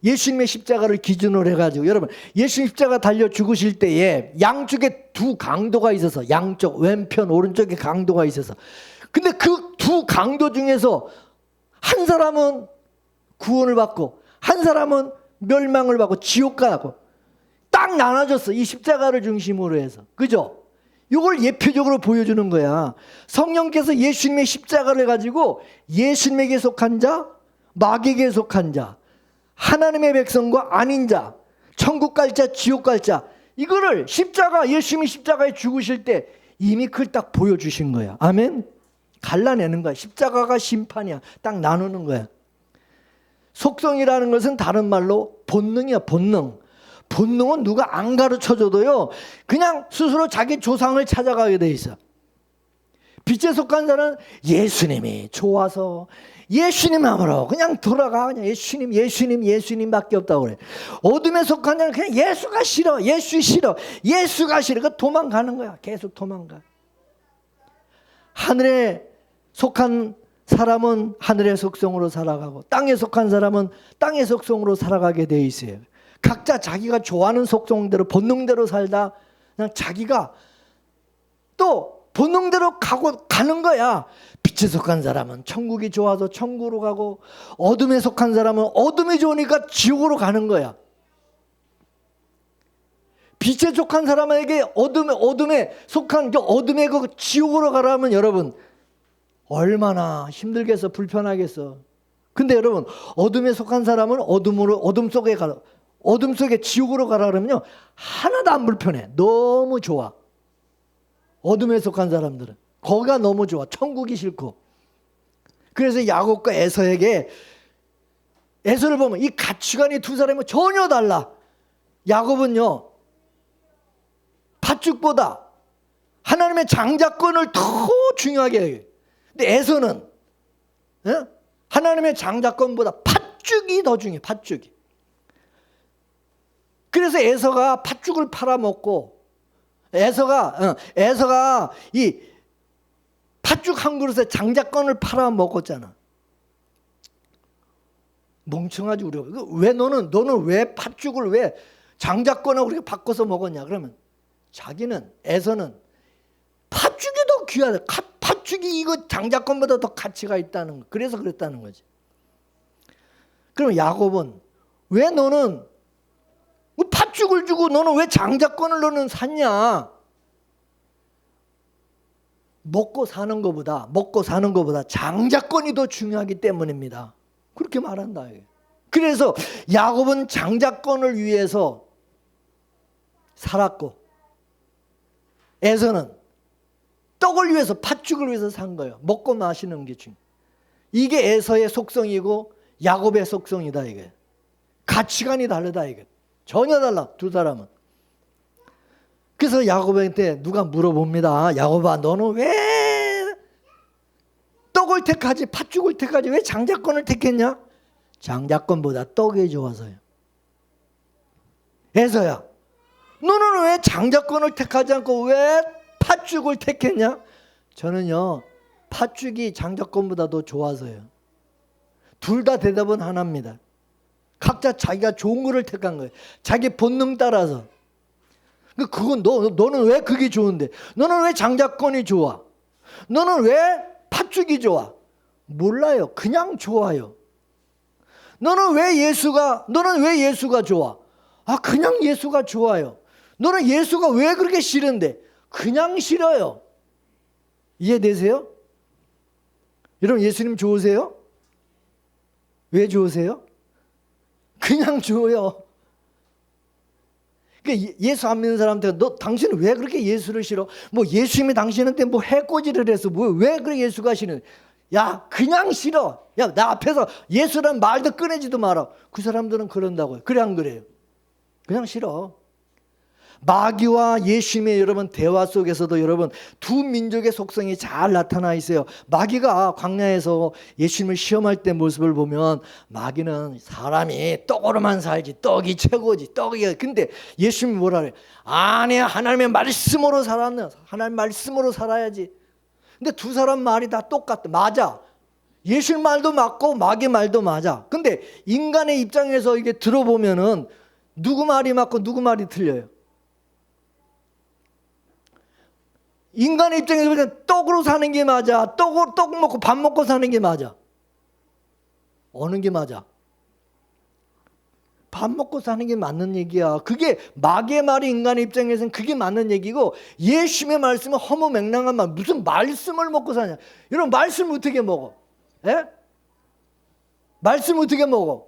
예수님의 십자가를 기준으로 해가지고 여러분 예수님 십자가 달려 죽으실 때에 양쪽에 두 강도가 있어서 양쪽 왼편 오른쪽에 강도가 있어서 근데 그 두 강도 중에서 한 사람은 구원을 받고 한 사람은 멸망을 받고 지옥 가고 딱 나눠졌어. 이 십자가를 중심으로 해서. 그죠? 이걸 예표적으로 보여주는 거야. 성령께서 예수님의 십자가를 가지고 예수님에게 속한 자, 마귀에게 속한 자, 하나님의 백성과 아닌 자, 천국 갈 자, 지옥 갈 자, 이거를 십자가, 예수님이 십자가에 죽으실 때 이미 그걸 딱 보여주신 거야. 아멘? 갈라내는 거야. 십자가가 심판이야. 딱 나누는 거야. 속성이라는 것은 다른 말로 본능이야. 본능. 본능은 누가 안 가르쳐줘도요 그냥 스스로 자기 조상을 찾아가게 돼 있어. 빛에 속한 자는 예수님이 좋아서 예수님으로 그냥 돌아가. 그냥 예수님밖에 없다고 그래. 어둠에 속한 자는 그냥 예수가 싫어. 예수가 싫어. 그 도망가는 거야. 계속 도망가. 하늘에 속한 사람은 하늘의 속성으로 살아가고 땅에 속한 사람은 땅의 속성으로 살아가게 돼 있어요. 각자 자기가 좋아하는 속성대로 본능대로 살다 그냥 자기가 또 본능대로 가는 거야. 빛에 속한 사람은 천국이 좋아서 천국으로 가고 어둠에 속한 사람은 어둠이 좋으니까 지옥으로 가는 거야. 빛에 속한 사람에게 어둠에 속한 어둠의 그 지옥으로 가라면 여러분 얼마나 힘들겠어, 불편하겠어. 근데 여러분 어둠에 속한 사람은 어둠 속에 지옥으로 가라 그러면요 하나도 안 불편해. 너무 좋아. 어둠에 속한 사람들은 거기가 너무 좋아. 천국이 싫고. 그래서 야곱과 에서에게 에서를 보면 이 가치관이 두 사람이 전혀 달라. 야곱은요 팥죽보다 하나님의 장자권을 더 중요하게 해요. 근데 에서는 하나님의 장자권보다 팥죽이 더 중요해. 팥죽이. 그래서 에서가 팥죽을 팔아먹고 에서가 이 팥죽 한 그릇에 장자권을 팔아먹었잖아. 멍청하지 우리가. 왜 너는 왜 팥죽을 왜 장자권하고 그렇게 바꿔서 먹었냐? 그러면 자기는 에서는 팥죽이 더 귀하다. 팥죽이 이거 장자권보다 더 가치가 있다는 거. 그래서 그랬다는 거지. 그럼 야곱은 왜 너는 팥죽을 주고 너는 왜 장자권을 너는 샀냐? 먹고 사는 것보다 장자권이 더 중요하기 때문입니다. 그렇게 말한다. 그래서 야곱은 장자권을 위해서 살았고 에서는 떡을 위해서 팥죽을 위해서 산 거예요. 먹고 마시는 게 중요해요. 이게 에서의 속성이고 야곱의 속성이다 이게. 가치관이 다르다 이게. 전혀 달라 두 사람은. 그래서 야곱한테 누가 물어봅니다. 야곱아 너는 왜 떡을 택하지 팥죽을 택하지 왜 장자권을 택했냐? 장자권보다 떡이 좋아서요. 에서야 너는 왜 장자권을 택하지 않고 왜 팥죽을 택했냐? 저는요 팥죽이 장자권보다 더 좋아서요. 둘 다 대답은 하나입니다. 각자 자기가 좋은 거를 택한 거예요. 자기 본능 따라서. 그건 너는 왜 그게 좋은데? 너는 왜 장자권이 좋아? 너는 왜 팥죽이 좋아? 몰라요. 그냥 좋아요. 너는 왜 예수가 좋아? 아, 그냥 예수가 좋아요. 너는 예수가 왜 그렇게 싫은데? 그냥 싫어요. 이해되세요? 여러분 예수님 좋으세요? 왜 좋으세요? 그냥 좋아요. 예수 안 믿는 사람한테 당신은 왜 그렇게 예수를 싫어? 예수님이 당신한테 해코지를 해서 왜 그렇게 예수가 싫어? 야 그냥 싫어. 야 나 앞에서 예수란 말도 꺼내지도 마라. 그 사람들은 그런다고요. 그래 안 그래요? 그냥 싫어. 마귀와 예수님의 여러분 대화 속에서도 여러분 두 민족의 속성이 잘 나타나 있어요. 마귀가 광야에서 예수님을 시험할 때 모습을 보면 마귀는 사람이 떡으로만 살지 떡이 최고지 떡이. 근데 예수님이 뭐라 그래? 아니 하나님의 말씀으로 살았네. 하나님 말씀으로 살아야지. 근데 두 사람 말이 다 똑같다. 맞아. 예수님 말도 맞고 마귀 말도 맞아. 근데 인간의 입장에서 이게 들어보면은 누구 말이 맞고 누구 말이 틀려요. 인간의 입장에서 볼 때 떡으로 사는 게 맞아. 떡 먹고 밥 먹고 사는 게 맞아. 어느 게 맞아? 밥 먹고 사는 게 맞는 얘기야. 그게 마귀의 말이 인간의 입장에서는 그게 맞는 얘기고 예수님의 말씀은 허무맹랑한 말. 무슨 말씀을 먹고 사냐. 여러분 말씀 어떻게 먹어? 예? 말씀 어떻게 먹어?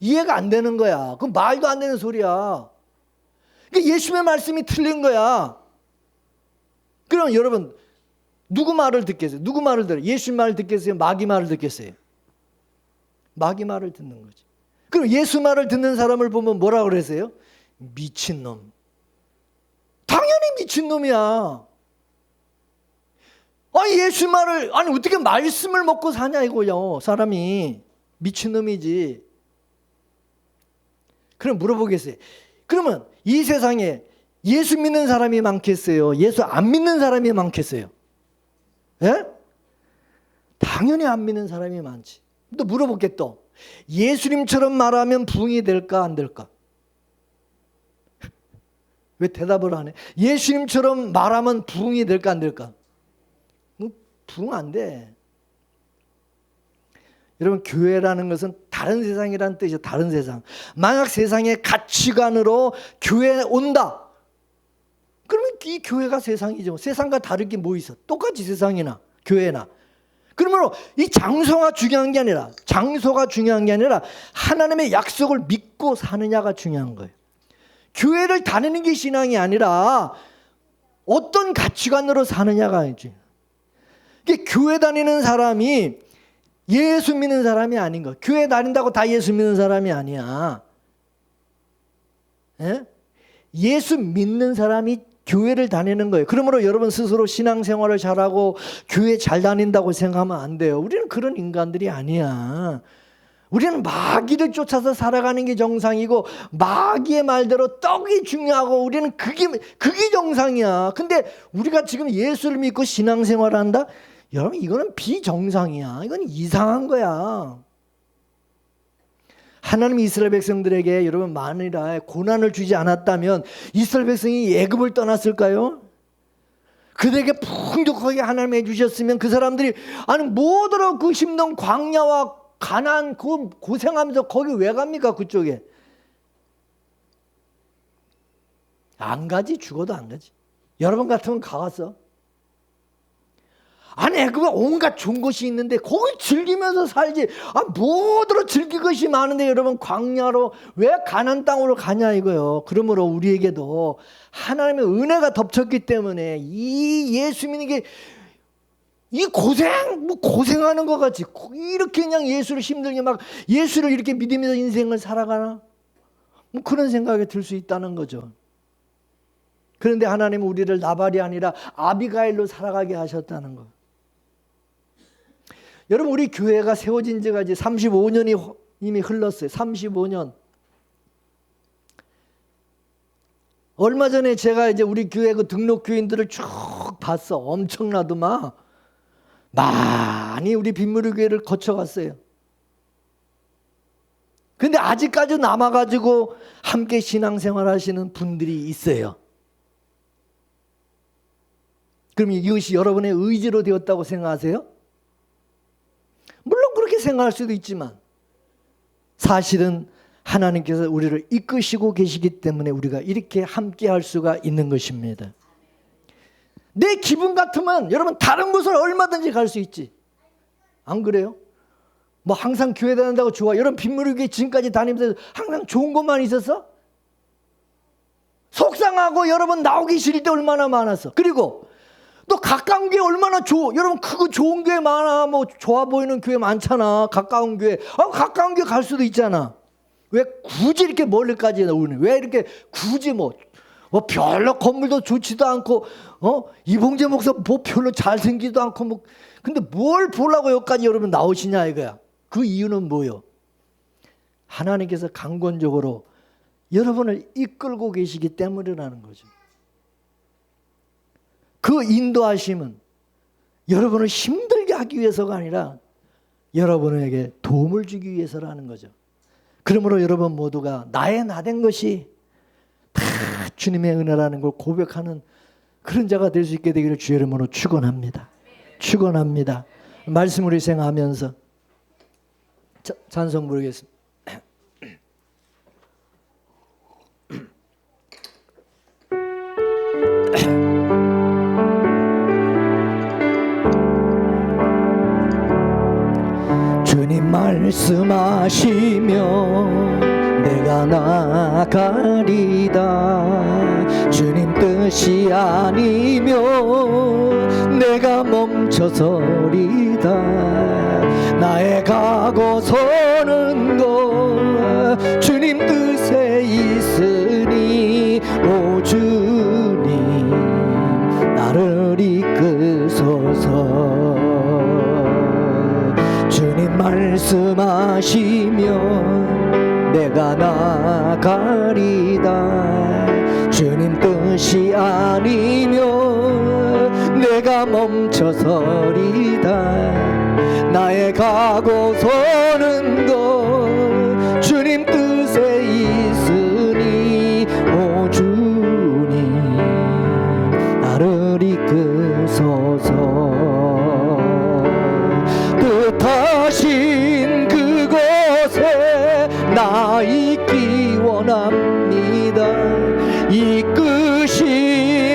이해가 안 되는 거야. 그건 말도 안 되는 소리야. 그러니까 예수님의 말씀이 틀린 거야. 그럼 여러분 누구 말을 듣겠어요? 누구 말을 들어요? 예수님 말을 듣겠어요? 마귀 말을 듣겠어요? 마귀 말을 듣는 거지. 그럼 예수 말을 듣는 사람을 보면 뭐라 그러세요? 미친놈. 당연히 미친놈이야. 아니 예수 말을 어떻게 말씀을 먹고 사냐 이거요. 사람이 미친놈이지. 그럼 물어보겠어요. 그러면 이 세상에 예수 믿는 사람이 많겠어요? 예수 안 믿는 사람이 많겠어요? 예? 당연히 안 믿는 사람이 많지. 또 물어볼게 또. 예수님처럼 말하면 부흥이 될까 안 될까? 왜 대답을 안 해? 예수님처럼 말하면 부흥이 될까 안 될까? 부흥 안 돼. 여러분 교회라는 것은 다른 세상이라는 뜻이죠. 다른 세상. 만약 세상의 가치관으로 교회에 온다. 그러면 이 교회가 세상이죠. 세상과 다를 게 뭐 있어? 똑같이 세상이나 교회나. 그러므로 이 장소가 중요한 게 아니라 하나님의 약속을 믿고 사느냐가 중요한 거예요. 교회를 다니는 게 신앙이 아니라 어떤 가치관으로 사느냐가 있지. 교회 다니는 사람이 예수 믿는 사람이 아닌 거. 교회 다닌다고 다 예수 믿는 사람이 아니야. 예? 예수 믿는 사람이 교회를 다니는 거예요. 그러므로 여러분 스스로 신앙생활을 잘하고 교회 잘 다닌다고 생각하면 안 돼요. 우리는 그런 인간들이 아니야. 우리는 마귀를 쫓아서 살아가는 게 정상이고 마귀의 말대로 떡이 중요하고 우리는 그게 정상이야. 근데 우리가 지금 예수를 믿고 신앙생활을 한다? 여러분 이거는 비정상이야. 이건 이상한 거야. 하나님이 이스라엘 백성들에게 여러분 만일에 고난을 주지 않았다면 이스라엘 백성이 애굽을 떠났을까요? 그들에게 풍족하게 하나님이 해주셨으면 그 사람들이 뭐더러 그 힘든 광야와 가나안 그 고생하면서 거기 왜 갑니까? 그쪽에 안 가지. 죽어도 안 가지. 여러분 같으면 가갔어? 아니, 그거 온갖 좋은 것이 있는데 거기 즐기면서 살지. 뭐더러 즐길 것이 많은데 여러분 광야로 왜 가나안 땅으로 가냐 이거요. 그러므로 우리에게도 하나님의 은혜가 덮쳤기 때문에 이 예수 믿는 게 이 고생하는 것 같이 이렇게 그냥 예수를 힘들게 막 예수를 이렇게 믿으면서 인생을 살아가나? 그런 생각이 들 수 있다는 거죠. 그런데 하나님은 우리를 나발이 아니라 아비가일로 살아가게 하셨다는 거. 여러분, 우리 교회가 세워진 지가 이제 35년이 이미 흘렀어요. 35년. 얼마 전에 제가 이제 우리 교회 그 등록 교인들을 쭉 봤어. 엄청나더만. 많이 우리 빗무리 교회를 거쳐갔어요. 근데 아직까지 남아가지고 함께 신앙생활 하시는 분들이 있어요. 그럼 이것이 여러분의 의지로 되었다고 생각하세요? 물론 그렇게 생각할 수도 있지만 사실은 하나님께서 우리를 이끄시고 계시기 때문에 우리가 이렇게 함께 할 수가 있는 것입니다. 내 기분 같으면 여러분 다른 곳을 얼마든지 갈 수 있지. 안 그래요? 뭐 항상 교회 다닌다고 좋아. 여러분 빗무리교회 지금까지 다니면서 항상 좋은 것만 있었어? 속상하고 여러분 나오기 싫을 때 얼마나 많았어. 그리고 또 가까운 교회 얼마나 좋아. 여러분 그거 좋은 교회 많아. 뭐 좋아 보이는 교회 많잖아. 가까운 교회. 가까운 교회 갈 수도 있잖아. 왜 굳이 이렇게 멀리까지 오니? 왜 이렇게 굳이 뭐 별로 건물도 좋지도 않고 이봉재 목사 뭐 별로 잘생기지도 않고 뭐 근데 뭘 보려고 여기까지 여러분 나오시냐 이거야. 그 이유는 뭐요? 하나님께서 강권적으로 여러분을 이끌고 계시기 때문이라는 거죠. 그 인도하심은 여러분을 힘들게 하기 위해서가 아니라 여러분에게 도움을 주기 위해서라는 거죠. 그러므로 여러분 모두가 나의 나된 것이 다 주님의 은혜라는 걸 고백하는 그런 자가 될 수 있게 되기를 주의 이름으로 축원합니다. 축원합니다. 말씀을 생각하면서 찬송 부르겠습니다. 주님 말씀하시며 내가 나가리다. 주님 뜻이 아니면 내가 멈춰서리다. 나의 가고 서는 것 주님 뜻에 있으니 오 주님 나를 이끄소서. 주님 말씀하시면 내가 나가리다. 주님 뜻이 아니면 내가 멈춰서리다. 나의 가고 서는 것 주님 뜻에 있으니 오 주님 나를 이끄소서. 뜻하신 그곳에 나 있기 원합니다. 이끄시는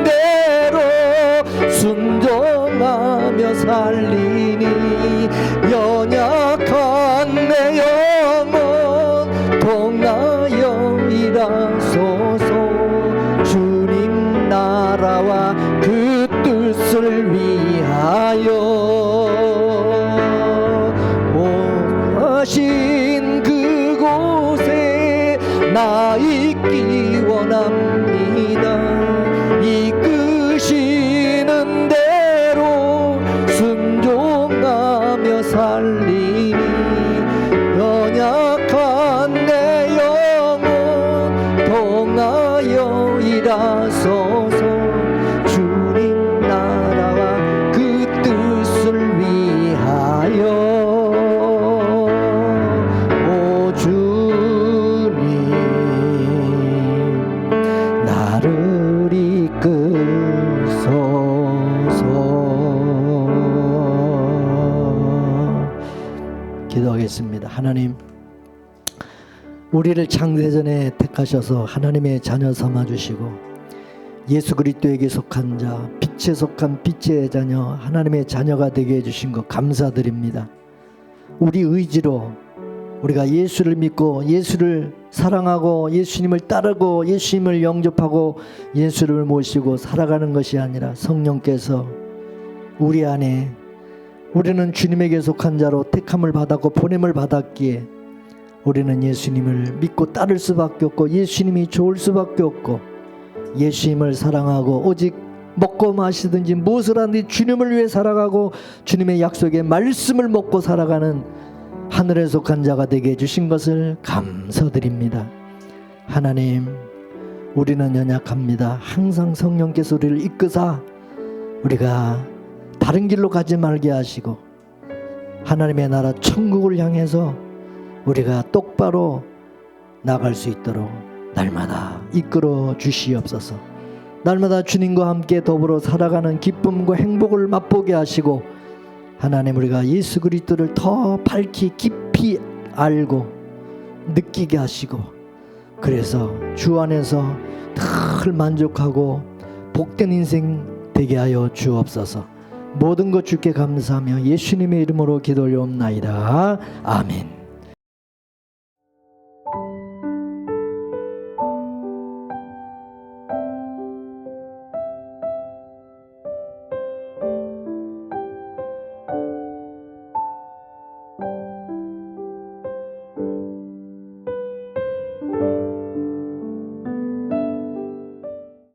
대로 순종하며 살리니 연약한 내 영혼 동하여 일하소서. 주님 나라와 그 뜻을 위하여 하신 그곳에 나 있기 원합니다. 이끄시는 대로 순종하며 살리니 연약한 내 영혼 동하여 일하소서. 주님 나라와 그 뜻을 위하여 기도하겠습니다. 하나님, 우리를 창세전에 택하셔서 하나님의 자녀 삼아주시고 예수 그리스도에게 속한 자, 빛에 속한 빛의 자녀, 하나님의 자녀가 되게 해주신 것 감사드립니다. 우리 의지로 우리가 예수를 믿고 예수를 사랑하고 예수님을 따르고 예수님을 영접하고 예수를 모시고 살아가는 것이 아니라 성령께서 우리 안에, 우리는 주님에게 속한 자로 택함을 받았고 보냄을 받았기에 우리는 예수님을 믿고 따를 수밖에 없고 예수님이 좋을 수밖에 없고 예수님을 사랑하고 오직 먹고 마시든지 무엇을 하든지 주님을 위해 살아가고 주님의 약속의 말씀을 먹고 살아가는 하늘에 속한 자가 되게 해주신 것을 감사드립니다. 하나님, 우리는 연약합니다. 항상 성령께서 우리를 이끄사 우리가 다른 길로 가지 말게 하시고 하나님의 나라 천국을 향해서 우리가 똑바로 나갈 수 있도록 날마다 이끌어 주시옵소서. 날마다 주님과 함께 더불어 살아가는 기쁨과 행복을 맛보게 하시고 하나님, 우리가 예수 그리스도를 더 밝히 깊이 알고 느끼게 하시고 그래서 주 안에서 늘 만족하고 복된 인생 되게 하여 주옵소서. 모든 것 주께 감사하며 예수님의 이름으로 기도 올려옵나이다. 아멘.